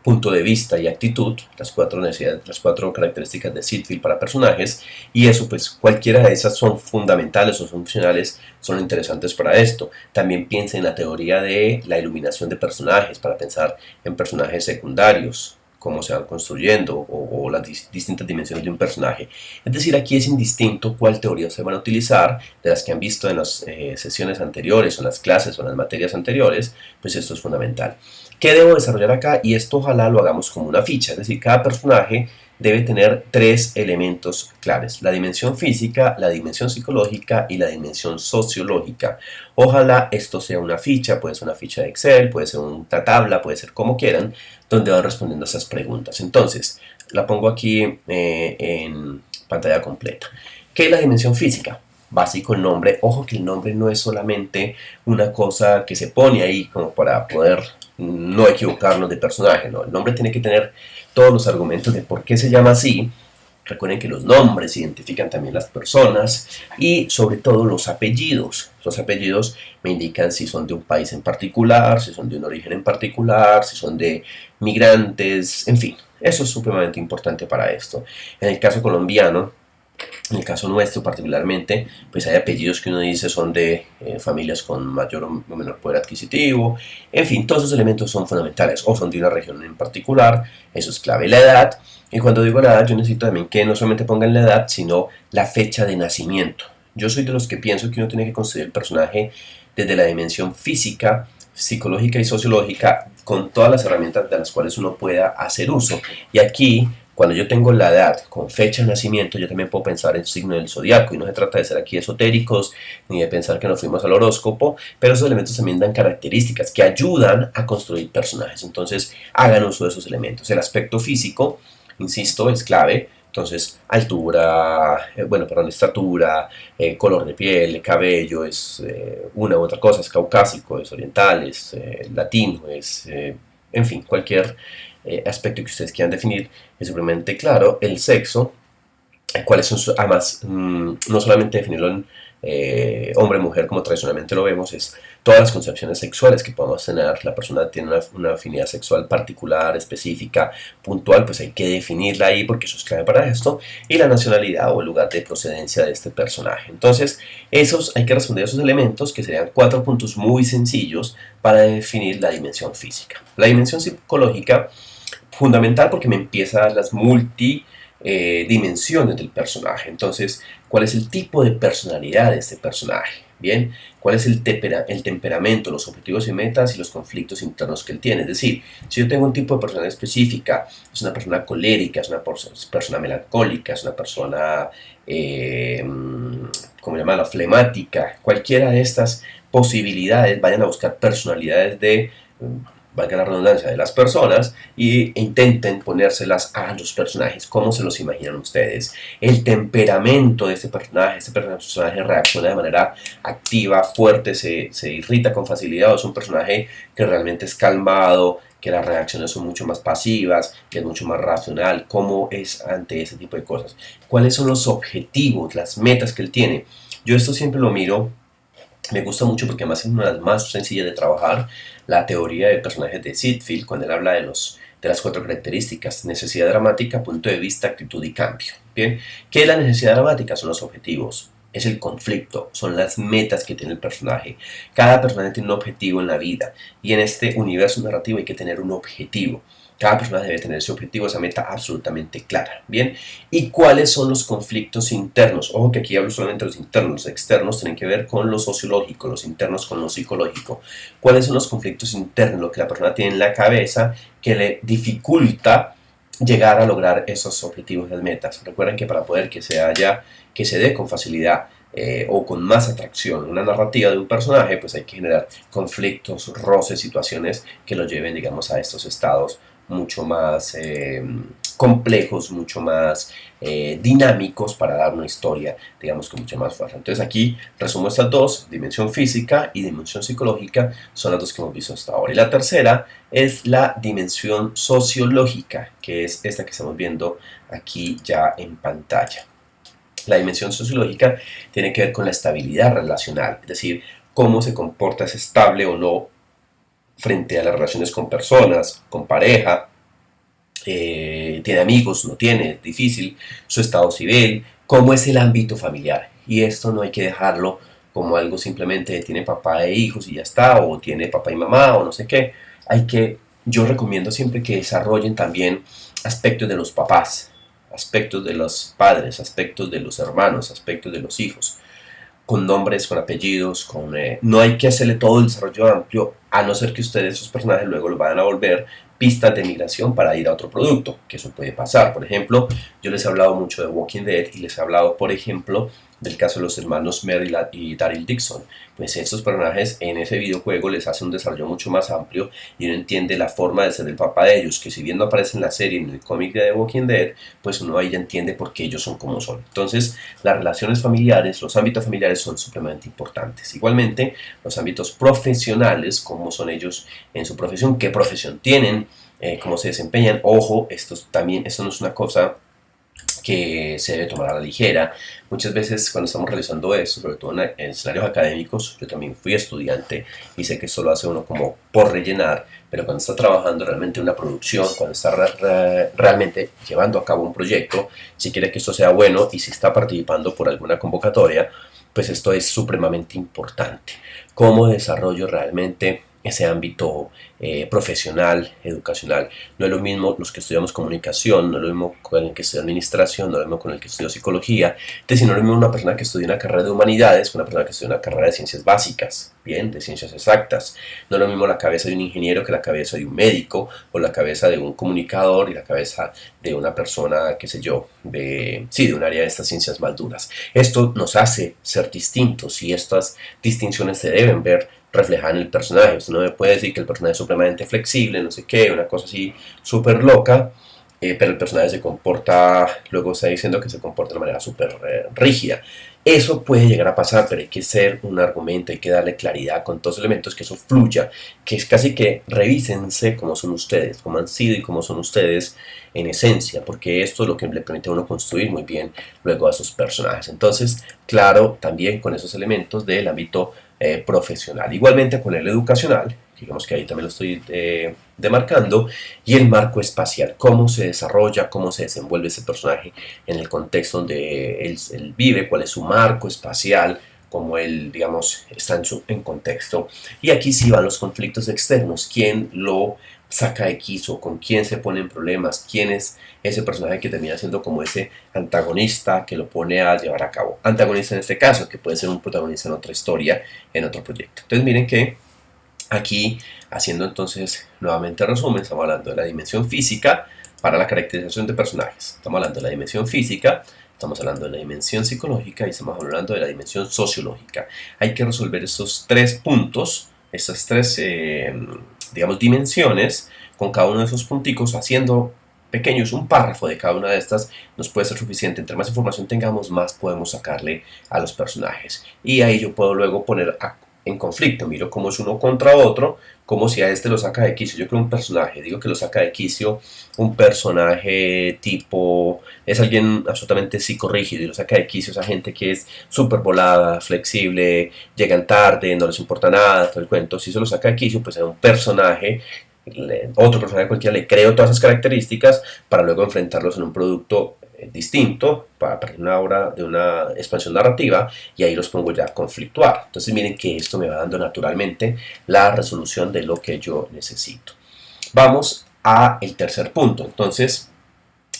punto de vista y actitud, las 4 necesidades, las 4 características de Sitfield para personajes. Y eso, pues cualquiera de esas son fundamentales o funcionales, son interesantes para esto. También piensen en la teoría de la iluminación de personajes, para pensar en personajes secundarios, cómo se van construyendo, o las distintas dimensiones de un personaje. Es decir, aquí es indistinto cuál teoría se van a utilizar, de las que han visto en las sesiones anteriores, o en las clases, o en las materias anteriores. Pues esto es fundamental. ¿Qué debo desarrollar acá? Y esto ojalá lo hagamos como una ficha, es decir, cada personaje debe tener 3 elementos claves: la dimensión física, la dimensión psicológica y la dimensión sociológica. Ojalá esto sea una ficha, puede ser una ficha de Excel, puede ser una tabla, puede ser como quieran, donde van respondiendo a esas preguntas. Entonces, la pongo aquí en pantalla completa. ¿Qué es la dimensión física? Básico el nombre. Ojo que el nombre no es solamente una cosa que se pone ahí como para poder no equivocarnos de personaje, ¿no? El nombre tiene que tener todos los argumentos de por qué se llama así. Recuerden que los nombres identifican también las personas, y sobre todo los apellidos. Los apellidos me indican si son de un país en particular, si son de un origen en particular, si son de migrantes, en fin. Eso es supremamente importante para esto. En el caso colombiano, En el caso nuestro particularmente, pues hay apellidos que uno dice son de familias con mayor o menor poder adquisitivo. En fin, todos esos elementos son fundamentales o son de una región en particular. Eso es clave. La edad. Y cuando digo la edad, yo necesito también que no solamente pongan la edad, sino la fecha de nacimiento. Yo soy de los que pienso que uno tiene que construir el personaje desde la dimensión física, psicológica y sociológica, con todas las herramientas de las cuales uno pueda hacer uso. Y aquí, cuando yo tengo la edad con fecha de nacimiento, yo también puedo pensar en el signo del zodiaco. Y no se trata de ser aquí esotéricos, ni de pensar que nos fuimos al horóscopo, pero esos elementos también dan características que ayudan a construir personajes. Entonces, hagan uso de esos elementos. El aspecto físico, insisto, es clave. Entonces, altura, estatura, color de piel, cabello, es una u otra cosa, es caucásico, es oriental, es latino, en fin, cualquier aspecto que ustedes quieran definir es simplemente claro. El sexo, cuáles son sus, además, no solamente definirlo en hombre-mujer como tradicionalmente lo vemos, es todas las concepciones sexuales que podamos tener. La persona tiene una afinidad sexual particular, específica, puntual, pues hay que definirla ahí porque eso es clave para esto. Y la nacionalidad o el lugar de procedencia de este personaje. Entonces, hay que responder a esos elementos, que serían 4 puntos muy sencillos para definir la dimensión física. La dimensión psicológica, fundamental porque me empieza a dar las dimensiones del personaje. Entonces, ¿cuál es el tipo de personalidad de este personaje? Bien, ¿cuál es el temperamento, los objetivos y metas y los conflictos internos que él tiene? Es decir, si yo tengo un tipo de personalidad específica, es una persona colérica, es una persona melancólica, es una persona, ¿cómo llamarlo?, flemática. Cualquiera de estas posibilidades, vayan a buscar personalidades de valga la redundancia, de las personas e intenten ponérselas a los personajes. ¿Cómo se los imaginan ustedes? El temperamento de este personaje reacciona de manera activa, fuerte, se irrita con facilidad, o es un personaje que realmente es calmado, que las reacciones son mucho más pasivas, que es mucho más racional. ¿Cómo es ante ese tipo de cosas? ¿Cuáles son los objetivos, las metas que él tiene? Yo esto siempre lo miro. Me gusta mucho porque además es una de las más sencillas de trabajar, la teoría de personajes de Ziegfeld, cuando él habla de las 4 características: necesidad dramática, punto de vista, actitud y cambio. Bien, ¿qué es la necesidad dramática? Son los objetivos, es el conflicto, son las metas que tiene el personaje. Cada personaje tiene un objetivo en la vida y en este universo narrativo hay que tener un objetivo. Cada persona debe tener ese objetivo, esa meta absolutamente clara. Bien, ¿y cuáles son los conflictos internos? Ojo que aquí hablo solamente de los internos, los externos tienen que ver con lo sociológico, los internos con lo psicológico. ¿Cuáles son los conflictos internos? Lo que la persona tiene en la cabeza que le dificulta llegar a lograr esos objetivos, las metas. Recuerden que para poder que se dé con facilidad o con más atracción una narrativa de un personaje, pues hay que generar conflictos, roces, situaciones que lo lleven, digamos, a estos estados mucho más complejos, mucho más dinámicos, para dar una historia, digamos, con mucha más fuerza. Entonces aquí resumo estas dos: dimensión física y dimensión psicológica, son las dos que hemos visto hasta ahora. Y la tercera es la dimensión sociológica, que es esta que estamos viendo aquí ya en pantalla. La dimensión sociológica tiene que ver con la estabilidad relacional, es decir, cómo se comporta, es estable o no frente a las relaciones con personas, con pareja, tiene amigos, no tiene, es difícil, su estado civil, cómo es el ámbito familiar. Y esto no hay que dejarlo como algo simplemente de tiene papá e hijos y ya está, o tiene papá y mamá, o no sé qué. Yo recomiendo siempre que desarrollen también aspectos de los papás, aspectos de los padres, aspectos de los hermanos, aspectos de los hijos, con nombres, con apellidos, no hay que hacerle todo el desarrollo amplio, a no ser que ustedes, esos personajes, luego lo vayan a volver pistas de migración para ir a otro producto, que eso puede pasar. Por ejemplo, yo les he hablado mucho de Walking Dead y les he hablado, por ejemplo, del caso de los hermanos Meryl y Daryl Dixon. Pues estos personajes en ese videojuego les hace un desarrollo mucho más amplio y uno entiende la forma de ser el papá de ellos, que si bien no aparece en la serie, en el cómic de The Walking Dead, pues uno ahí ya entiende por qué ellos son como son. Entonces, las relaciones familiares, los ámbitos familiares son supremamente importantes. Igualmente, los ámbitos profesionales, cómo son ellos en su profesión, qué profesión tienen, cómo se desempeñan. Ojo, esto no es una cosa que se debe tomar a la ligera. Muchas veces cuando estamos realizando eso, sobre todo en escenarios académicos, yo también fui estudiante y sé que esto lo hace uno como por rellenar, pero cuando está trabajando realmente en una producción, cuando está realmente llevando a cabo un proyecto, si quiere que esto sea bueno y si está participando por alguna convocatoria, pues esto es supremamente importante. ¿Cómo desarrollo realmente ese ámbito profesional, educacional? No es lo mismo los que estudiamos comunicación, no es lo mismo con el que estudia administración, no es lo mismo con el que estudia psicología, sino no es lo mismo una persona que estudia una carrera de humanidades que una persona que estudia una carrera de ciencias básicas, bien, de ciencias exactas. No es lo mismo la cabeza de un ingeniero que la cabeza de un médico, o la cabeza de un comunicador y la cabeza de una persona, qué sé yo, de un área de estas ciencias más duras. Esto nos hace ser distintos y estas distinciones se deben ver reflejada en el personaje. Usted no me puede decir que el personaje es supremamente flexible, no sé qué, una cosa así súper loca, pero el personaje se comporta, luego está diciendo que se comporta de manera súper rígida. Eso puede llegar a pasar, pero hay que ser un argumento, hay que darle claridad con todos los elementos, que eso fluya, que es casi que revísense cómo son ustedes, cómo han sido y cómo son ustedes en esencia, porque esto es lo que le permite a uno construir muy bien luego a sus personajes. Entonces, claro, también con esos elementos del ámbito profesional. Igualmente con el educacional, digamos que ahí también lo estoy demarcando, y el marco espacial, cómo se desarrolla, cómo se desenvuelve ese personaje en el contexto donde él vive, cuál es su marco espacial, cómo él, digamos, está en contexto. Y aquí sí van los conflictos externos, quién lo saca de quiso, con quién se pone en problemas, quién es ese personaje que termina siendo como ese antagonista que lo pone a llevar a cabo. Antagonista en este caso, que puede ser un protagonista en otra historia, en otro proyecto. Entonces miren que aquí, haciendo entonces nuevamente resumen, estamos hablando de la dimensión física para la caracterización de personajes. Estamos hablando de la dimensión física, estamos hablando de la dimensión psicológica y estamos hablando de la dimensión sociológica. Hay que resolver estos tres puntos, estas tres, digamos, dimensiones, con cada uno de esos punticos, haciendo pequeños, un párrafo de cada una de estas nos puede ser suficiente. Entre más información tengamos, más podemos sacarle a los personajes. Y ahí yo puedo luego poner en conflicto, miro cómo es uno contra otro, como si a este lo saca de quicio. Yo creo un personaje, digo que lo saca de quicio, un personaje tipo, es alguien absolutamente psicorrígido y lo saca de quicio esa gente que es súper volada, flexible, llegan tarde, no les importa nada, todo el cuento. Si se lo saca de quicio, pues es un personaje, otro personaje cualquiera, le creo todas esas características para luego enfrentarlos en un producto distinto, para una obra de una expansión narrativa, y ahí los pongo ya a conflictuar. Entonces miren que esto me va dando naturalmente la resolución de lo que yo necesito. Vamos a el tercer punto. Entonces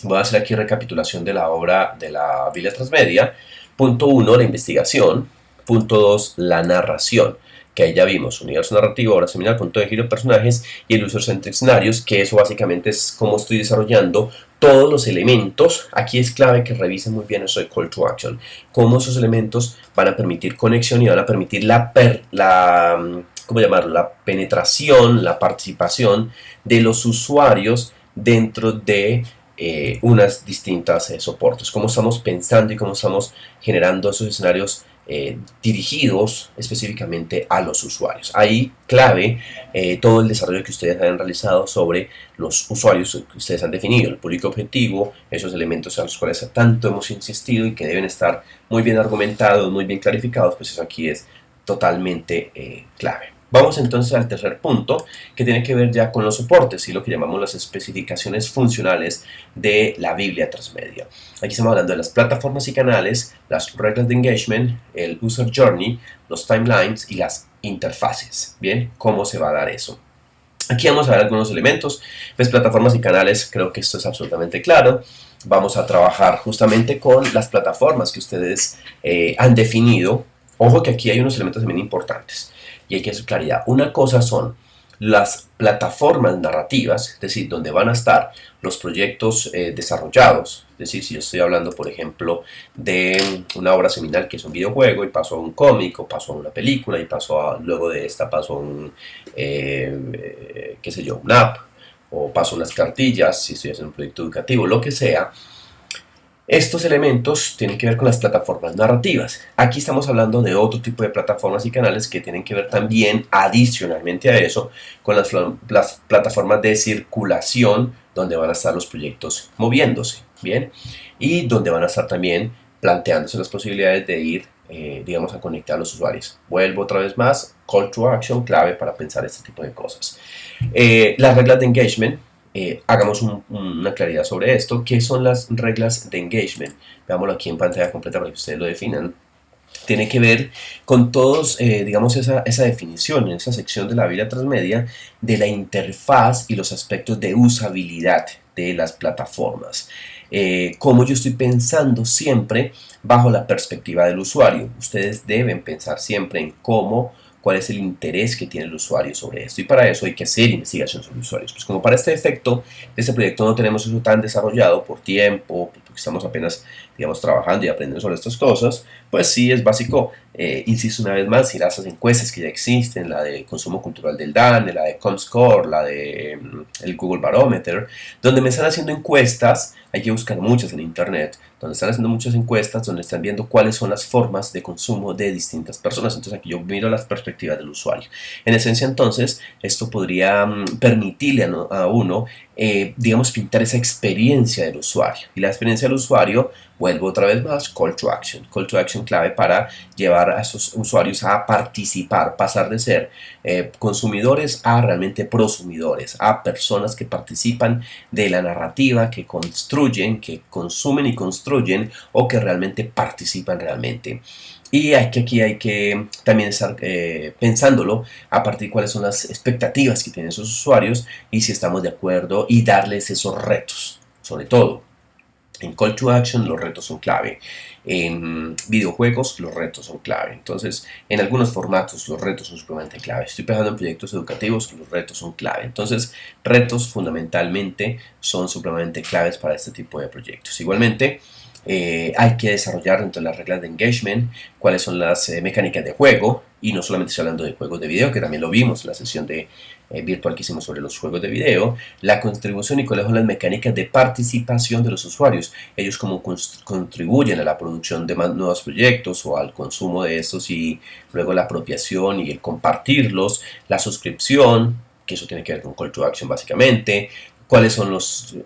voy a hacer aquí recapitulación de la obra de la Biblia Transmedia. Punto 1, la investigación. Punto 2, la narración, que ahí ya vimos, universo narrativo, obra seminal, punto de giro, personajes y el uso de escenarios, que eso básicamente es cómo estoy desarrollando todos los elementos. Aquí es clave que revisen muy bien eso de call to action, cómo esos elementos van a permitir conexión y van a permitir ¿cómo llamarlo? La penetración, la participación de los usuarios dentro de unas distintas soportes, cómo estamos pensando y cómo estamos generando esos escenarios dirigidos específicamente a los usuarios. Ahí clave todo el desarrollo que ustedes han realizado sobre los usuarios que ustedes han definido, el público objetivo, esos elementos a los cuales tanto hemos insistido y que deben estar muy bien argumentados, muy bien clarificados, pues eso aquí es totalmente clave. Vamos entonces al tercer punto, que tiene que ver ya con los soportes y lo que llamamos las especificaciones funcionales de la Biblia Transmedia. Aquí estamos hablando de las plataformas y canales, las reglas de engagement, el user journey, los timelines y las interfaces. Bien, ¿cómo se va a dar eso? Aquí vamos a ver algunos elementos, pues plataformas y canales, creo que esto es absolutamente claro. Vamos a trabajar justamente con las plataformas que ustedes han definido. Ojo que aquí hay unos elementos también importantes y hay que hacer claridad. Una cosa son las plataformas narrativas, es decir, donde van a estar los proyectos desarrollados. Es decir, si yo estoy hablando, por ejemplo, de una obra seminal que es un videojuego y paso a un cómic o paso a una película y luego de esta paso a un, qué sé yo, un app o paso a unas cartillas, si estoy haciendo un proyecto educativo, lo que sea. Estos elementos tienen que ver con las plataformas narrativas. Aquí estamos hablando de otro tipo de plataformas y canales que tienen que ver también, adicionalmente a eso, con las plataformas de circulación donde van a estar los proyectos moviéndose, ¿bien? Y donde van a estar también planteándose las posibilidades de ir, digamos, a conectar a los usuarios. Vuelvo otra vez más, call to action, clave para pensar este tipo de cosas. Las reglas de engagement, hagamos una claridad sobre esto. ¿Qué son las reglas de engagement? Veámoslo aquí en pantalla completa para que ustedes lo definan. Tiene que ver con todos, digamos, esa definición en esa sección de la Biblia Transmedia de la interfaz y los aspectos de usabilidad de las plataformas. Como yo estoy pensando siempre bajo la perspectiva del usuario. Ustedes deben pensar siempre en cuál es el interés que tiene el usuario sobre esto, y para eso hay que hacer investigación sobre usuarios. Pues como para este efecto, este proyecto no tenemos eso tan desarrollado por tiempo, porque estamos apenas, digamos, trabajando y aprendiendo sobre estas cosas, pues sí es básico, insisto una vez más, ir a esas encuestas que ya existen, la de consumo cultural del DANE, la de Comscore, la de el Google Barometer, donde me están haciendo encuestas. Hay que buscar muchas en internet, donde están haciendo muchas encuestas, donde están viendo cuáles son las formas de consumo de distintas personas. Entonces aquí yo miro las perspectivas del usuario. En esencia, entonces, esto podría permitirle a uno, digamos, pintar esa experiencia del usuario. Y la experiencia del usuario, vuelvo otra vez más, call to action. Call to action clave para llevar a esos usuarios a participar, pasar de ser consumidores a realmente prosumidores, a personas que participan de la narrativa, que construyen, que consumen y construyen, o que realmente participan realmente. Y aquí hay que también estar pensándolo a partir de cuáles son las expectativas que tienen esos usuarios y si estamos de acuerdo, y darles esos retos. Sobre todo, en call to action los retos son clave. En videojuegos los retos son clave. Entonces, en algunos formatos los retos son supremamente clave. Estoy pensando en proyectos educativos, los retos son clave. Entonces, retos fundamentalmente son supremamente claves para este tipo de proyectos. Igualmente, hay que desarrollar dentro de las reglas de engagement cuáles son las mecánicas de juego, y no solamente estoy hablando de juegos de video, que también lo vimos en la sesión virtual que hicimos sobre los juegos de video, la contribución y cuáles son las mecánicas de participación de los usuarios, ellos cómo contribuyen a la producción de más nuevos proyectos o al consumo de estos, y luego la apropiación y el compartirlos, la suscripción, que eso tiene que ver con call to action básicamente. Cuáles son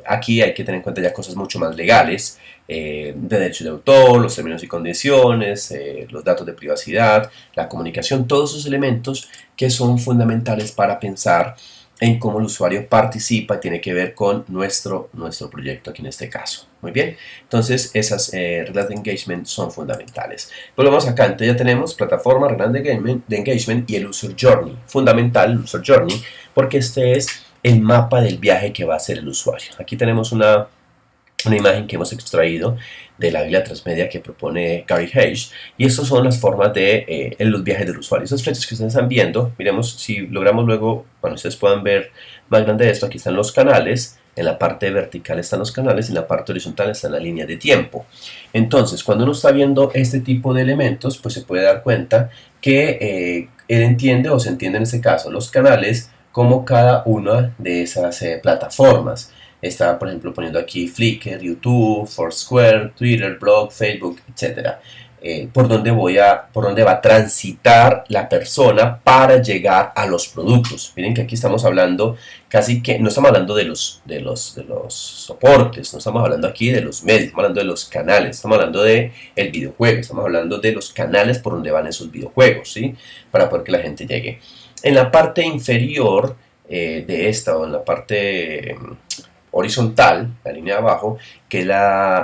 aquí hay que tener en cuenta ya cosas mucho más legales, de derechos de autor, los términos y condiciones, los datos de privacidad, la comunicación, todos esos elementos que son fundamentales para pensar en cómo el usuario participa, y tiene que ver con nuestro proyecto aquí en este caso. Muy bien, entonces esas reglas de engagement son fundamentales. Volvemos acá, entonces ya tenemos plataforma, reglas de engagement y el user journey. Fundamental el user journey, porque este es el mapa del viaje que va a hacer el usuario. Aquí tenemos una imagen que hemos extraído de la Biblia Transmedia que propone Gary Hayes, y estas son las formas de los viajes del usuario. Esas flechas que ustedes están viendo, miremos si logramos luego, cuando ustedes puedan ver más grande esto, aquí están los canales. En la parte vertical están los canales y en la parte horizontal está la línea de tiempo. Entonces, cuando uno está viendo este tipo de elementos, pues se puede dar cuenta que él entiende, o se entiende en este caso, los canales como cada una de esas plataformas. Está, por ejemplo, poniendo aquí Flickr, YouTube, Foursquare, Twitter, Blog, Facebook, etc. Por dónde va a transitar la persona para llegar a los productos. Miren que aquí estamos hablando casi que, no estamos hablando de los soportes, no estamos hablando aquí de los medios, estamos hablando de los canales, estamos hablando del videojuego, estamos hablando de los canales por donde van esos videojuegos, ¿sí? Para poder que la gente llegue. En la parte inferior de esta, o en la parte horizontal, la línea de abajo, que es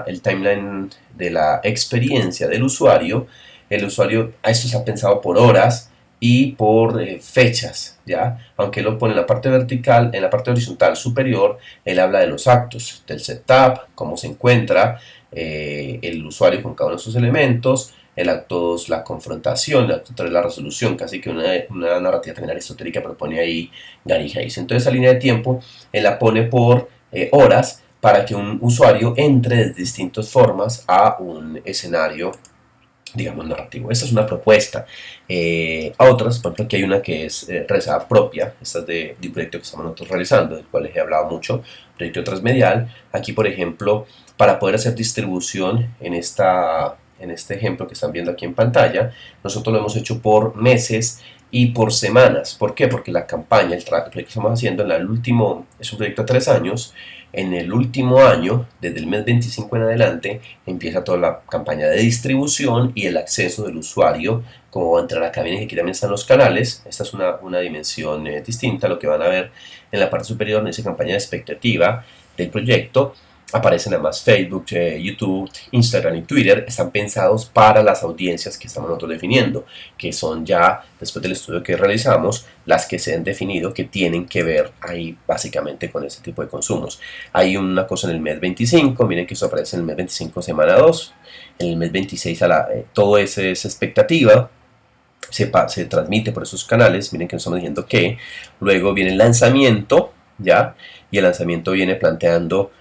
el timeline de la experiencia del usuario. El usuario, esto se ha pensado por horas y por fechas, ¿ya? Aunque lo pone en la parte vertical, en la parte horizontal superior, él habla de los actos, del setup, cómo se encuentra el usuario con cada uno de sus elementos. El acto 2, la confrontación. El acto 3, la resolución, casi que una narrativa también aristotélica propone ahí Gary Hayes. Entonces, esa línea de tiempo él la pone por horas, para que un usuario entre de distintas formas a un escenario, digamos, narrativo. Esta es una propuesta. A otras, por ejemplo, aquí hay una que es realizada propia. Esta es de un proyecto que estamos nosotros realizando, del cual les he hablado mucho, proyecto transmedial. Aquí, por ejemplo, para poder hacer distribución en este ejemplo que están viendo aquí en pantalla, nosotros lo hemos hecho por meses y por semanas. ¿Por qué? Porque la campaña, el proyecto que estamos haciendo, en el último, es un proyecto de 3 años. En el último año, desde el mes 25 en adelante, empieza toda la campaña de distribución y el acceso del usuario, cómo va a entrar acá. Miren que aquí también están los canales. Esta es una dimensión distinta a lo que van a ver en la parte superior. En esa campaña de expectativa del proyecto aparecen además Facebook, YouTube, Instagram y Twitter. Están pensados para las audiencias que estamos nosotros definiendo, que son ya, después del estudio que realizamos, las que se han definido que tienen que ver ahí básicamente con este tipo de consumos. Hay una cosa en el mes 25, miren que eso aparece en el mes 25 semana 2, en el mes 26 todo esa expectativa se transmite por esos canales. Miren que nos estamos diciendo que luego viene el lanzamiento, ¿ya? Y el lanzamiento viene planteando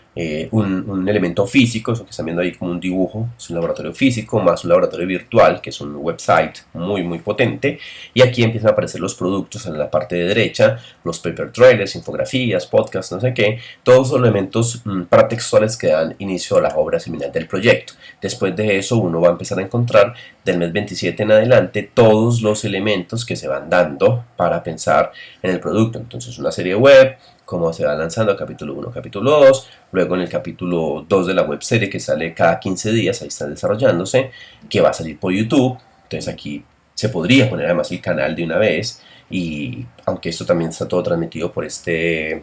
un elemento físico, eso que están viendo ahí como un dibujo, es un laboratorio físico más un laboratorio virtual, que es un website muy potente, y aquí empiezan a aparecer los productos en la parte de derecha, los paper trailers, infografías, podcasts, no sé qué, todos los elementos paratextuales que dan inicio a la obra seminal del proyecto. Después de eso uno va a empezar a encontrar del mes 27 en adelante todos los elementos que se van dando para pensar en el producto. Entonces una serie web, cómo se va lanzando capítulo 1, capítulo 2, luego en el capítulo 2 de la webserie que sale cada 15 días, ahí está desarrollándose, que va a salir por YouTube. Entonces aquí se podría poner además el canal de una vez, y aunque esto también está todo transmitido por el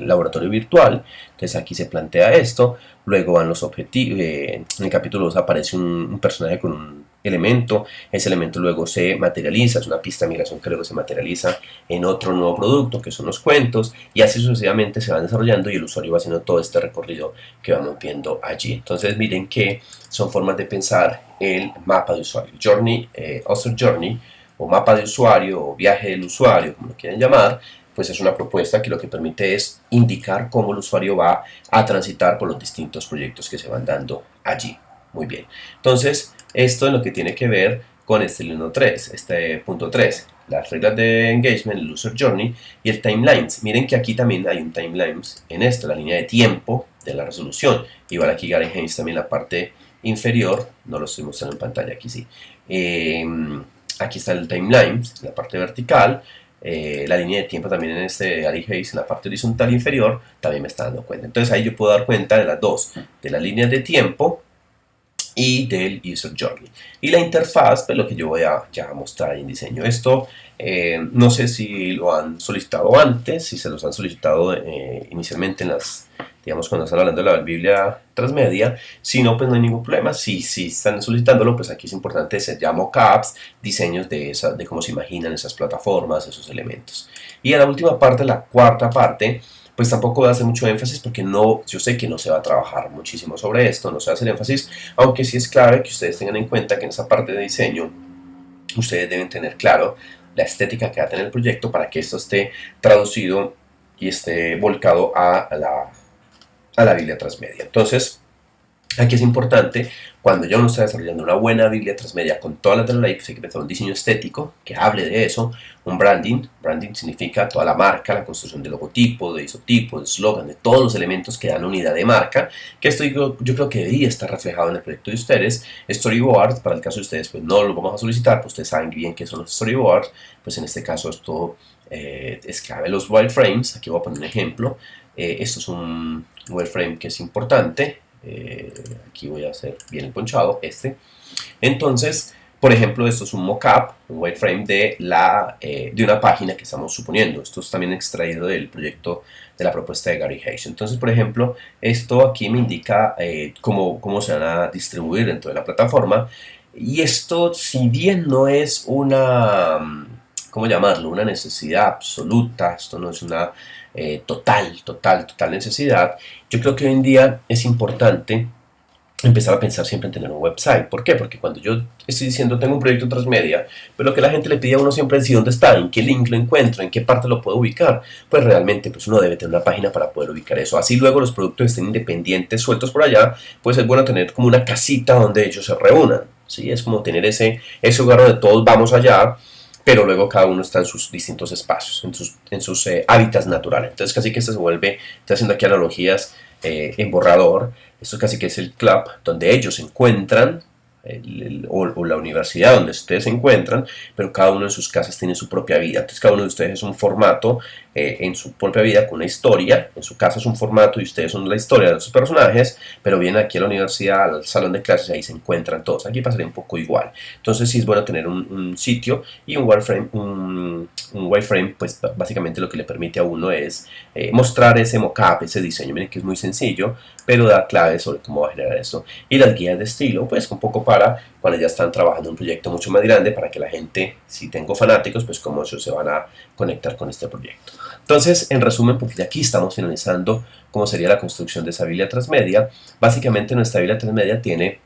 laboratorio virtual, entonces aquí se plantea esto. Luego van los objetivos, en el capítulo 2 aparece un personaje con un elemento, ese elemento luego se materializa, es una pista de migración que luego se materializa en otro nuevo producto que son los cuentos, y así sucesivamente se van desarrollando y el usuario va haciendo todo este recorrido que vamos viendo allí. Entonces miren que son formas de pensar el mapa de usuario, journey, user journey, o mapa de usuario o viaje del usuario, como lo quieran llamar. Pues es una propuesta que lo que permite es indicar cómo el usuario va a transitar por los distintos proyectos que se van dando allí. Muy bien. Entonces, esto es lo que tiene que ver con este punto 3, las reglas de engagement, el user journey y el timelines. Miren que aquí también hay un timelines en esto, la línea de tiempo de la resolución. Igual aquí Gary Haynes también la parte inferior, no lo estoy mostrando en pantalla, aquí sí. Aquí está el timeline, la parte vertical. La línea de tiempo también en este Gary Hayes, en la parte horizontal inferior, también me está dando cuenta. Entonces ahí yo puedo dar cuenta de las dos, de las líneas de tiempo y del user journey. Y la interfaz, pues lo que yo voy a ya mostrar en diseño. Esto no sé si lo han solicitado antes, si se los han solicitado inicialmente en las, digamos, cuando están hablando de la Biblia Transmedia. Si no, pues no hay ningún problema. Si están solicitándolo, pues aquí es importante, se llama mockups, diseños de cómo se imaginan esas plataformas, esos elementos. Y en la última parte, la cuarta parte, pues tampoco voy a hacer mucho énfasis porque yo sé que no se va a trabajar muchísimo sobre esto, no se va a hacer énfasis, aunque sí es clave que ustedes tengan en cuenta que en esa parte de diseño ustedes deben tener claro la estética que va a tener el proyecto para que esto esté traducido y esté volcado a la Biblia Transmedia. Entonces, aquí es importante, cuando ya uno está desarrollando una buena Biblia Transmedia con todas las de la ley, pues hay que pensar un diseño estético que hable de eso, un branding. Branding significa toda la marca, la construcción de logotipo, de isotipo, de eslogan, de todos los elementos que dan unidad de marca, que esto yo creo que debería estar reflejado en el proyecto de ustedes. Storyboards, para el caso de ustedes, pues no lo vamos a solicitar, pues ustedes saben bien qué son los storyboards, pues en este caso esto es clave. Los wireframes, aquí voy a poner un ejemplo. Esto es un wireframe que es importante. Aquí voy a hacer bien el ponchado, entonces, por ejemplo, esto es un mockup, un wireframe de una página que estamos suponiendo. Esto es también extraído del proyecto de la propuesta de Gary Hayes. Entonces, por ejemplo, esto aquí me indica cómo se van a distribuir dentro de la plataforma, y esto, si bien no es ¿cómo llamarlo? Una necesidad absoluta, esto no es una total necesidad. Yo creo que hoy en día es importante empezar a pensar siempre en tener un website. ¿Por qué? Porque cuando yo estoy diciendo tengo un proyecto transmedia, pero lo que la gente le pide a uno siempre es si dónde está, en qué link lo encuentro, en qué parte lo puedo ubicar, pues realmente pues uno debe tener una página para poder ubicar eso. Así luego los productos estén independientes, sueltos por allá, pues es bueno tener como una casita donde ellos se reúnan, ¿sí? Es como tener ese lugar donde todos vamos allá, pero luego cada uno está en sus distintos espacios, en sus hábitats naturales. Entonces casi que esto se vuelve, estoy haciendo aquí analogías en borrador, esto casi que es el club donde ellos se encuentran o la universidad donde ustedes se encuentran, pero cada uno en sus casas tiene su propia vida. Entonces cada uno de ustedes es un formato en su propia vida con una historia. En su casa es un formato y ustedes son la historia de los personajes, pero vienen aquí a la universidad, al salón de clases, y ahí se encuentran todos. Aquí pasaría un poco igual. Entonces sí es bueno tener un sitio y un wireframe, un wireframe, pues básicamente lo que le permite a uno es mostrar ese mockup, ese diseño. Miren que es muy sencillo, pero da claves sobre cómo va a generar esto. Y las guías de estilo, pues un poco para cuando ya están trabajando en un proyecto mucho más grande, para que la gente, si tengo fanáticos, pues cómo ellos se van a conectar con este proyecto. Entonces, en resumen, porque aquí estamos finalizando cómo sería la construcción de esa Biblia transmedia. Básicamente nuestra Biblia transmedia tiene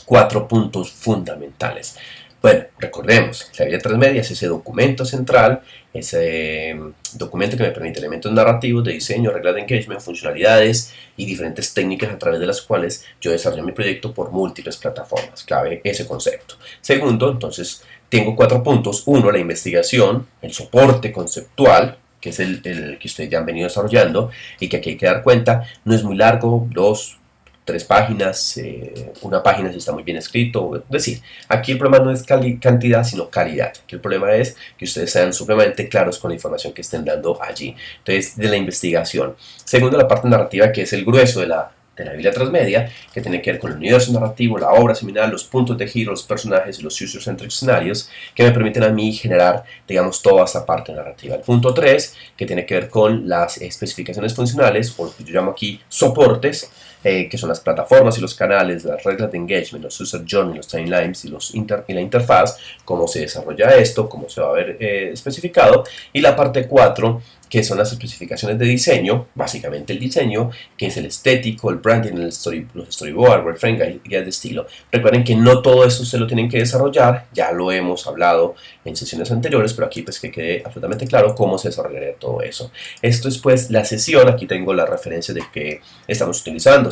4 puntos fundamentales. Bueno, recordemos, la Biblia transmedia es ese documento central, ese documento que me permite elementos narrativos de diseño, reglas de engagement, funcionalidades y diferentes técnicas a través de las cuales yo desarrollo mi proyecto por múltiples plataformas. Clave ese concepto. Segundo, entonces, tengo 4 puntos. Uno, la investigación, el soporte conceptual, que es el que ustedes ya han venido desarrollando y que aquí hay que dar cuenta, no es muy largo, 2, 3 páginas, una página si está muy bien escrito. Es decir, aquí el problema no es cantidad, sino calidad. Aquí el problema es que ustedes sean supremamente claros con la información que estén dando allí. Entonces, de la investigación. Segundo, la parte narrativa, que es el grueso de la Biblia transmedia, que tiene que ver con el universo narrativo, la obra seminal, los puntos de giro, los personajes y los user-centric escenarios, que me permiten a mí generar, digamos, toda esa parte narrativa. El punto 3, que tiene que ver con las especificaciones funcionales, o lo que yo llamo aquí soportes, que son las plataformas y los canales, las reglas de engagement, los user journey, los timelines y la interfaz, cómo se desarrolla esto, cómo se va a ver especificado. Y la parte 4, que son las especificaciones de diseño, básicamente el diseño, que es el estético, el branding, los storyboard, wireframe, guías de estilo. Recuerden que no todo eso se lo tienen que desarrollar, ya lo hemos hablado en sesiones anteriores, pero aquí pues que quede absolutamente claro cómo se desarrollaría todo eso. Esto es pues la sesión, aquí tengo la referencia de que estamos utilizando,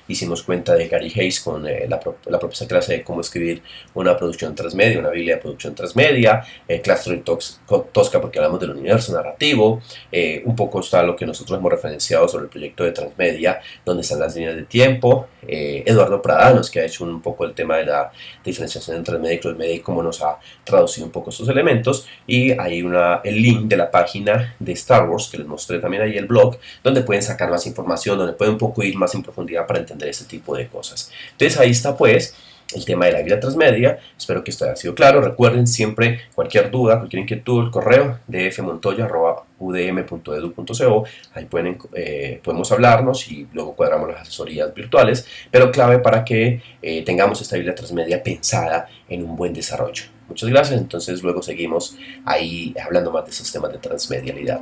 hicimos cuenta de Gary Hayes con la propuesta clase de cómo escribir una producción transmedia, una biblia de producción transmedia, Clustering Tosca porque hablamos del universo narrativo, un poco está lo que nosotros hemos referenciado sobre el proyecto de transmedia, donde están las líneas de tiempo, Eduardo Pradanos, que ha hecho un poco el tema de la diferenciación entre transmedia y crossmedia y cómo nos ha traducido un poco estos elementos, y hay el link de la página de Star Wars, que les mostré también ahí el blog, donde pueden sacar más información, donde pueden un poco ir más en profundidad para entender este tipo de cosas. Entonces ahí está pues el tema de la Biblia transmedia. Espero que esto haya sido claro. Recuerden siempre cualquier duda, cualquier inquietud, el correo de fmontoya@udm.edu.co. Ahí podemos hablarnos y luego cuadramos las asesorías virtuales, pero clave para que tengamos esta Biblia transmedia pensada en un buen desarrollo. Muchas gracias. Entonces luego seguimos ahí hablando más de esos temas de transmedialidad.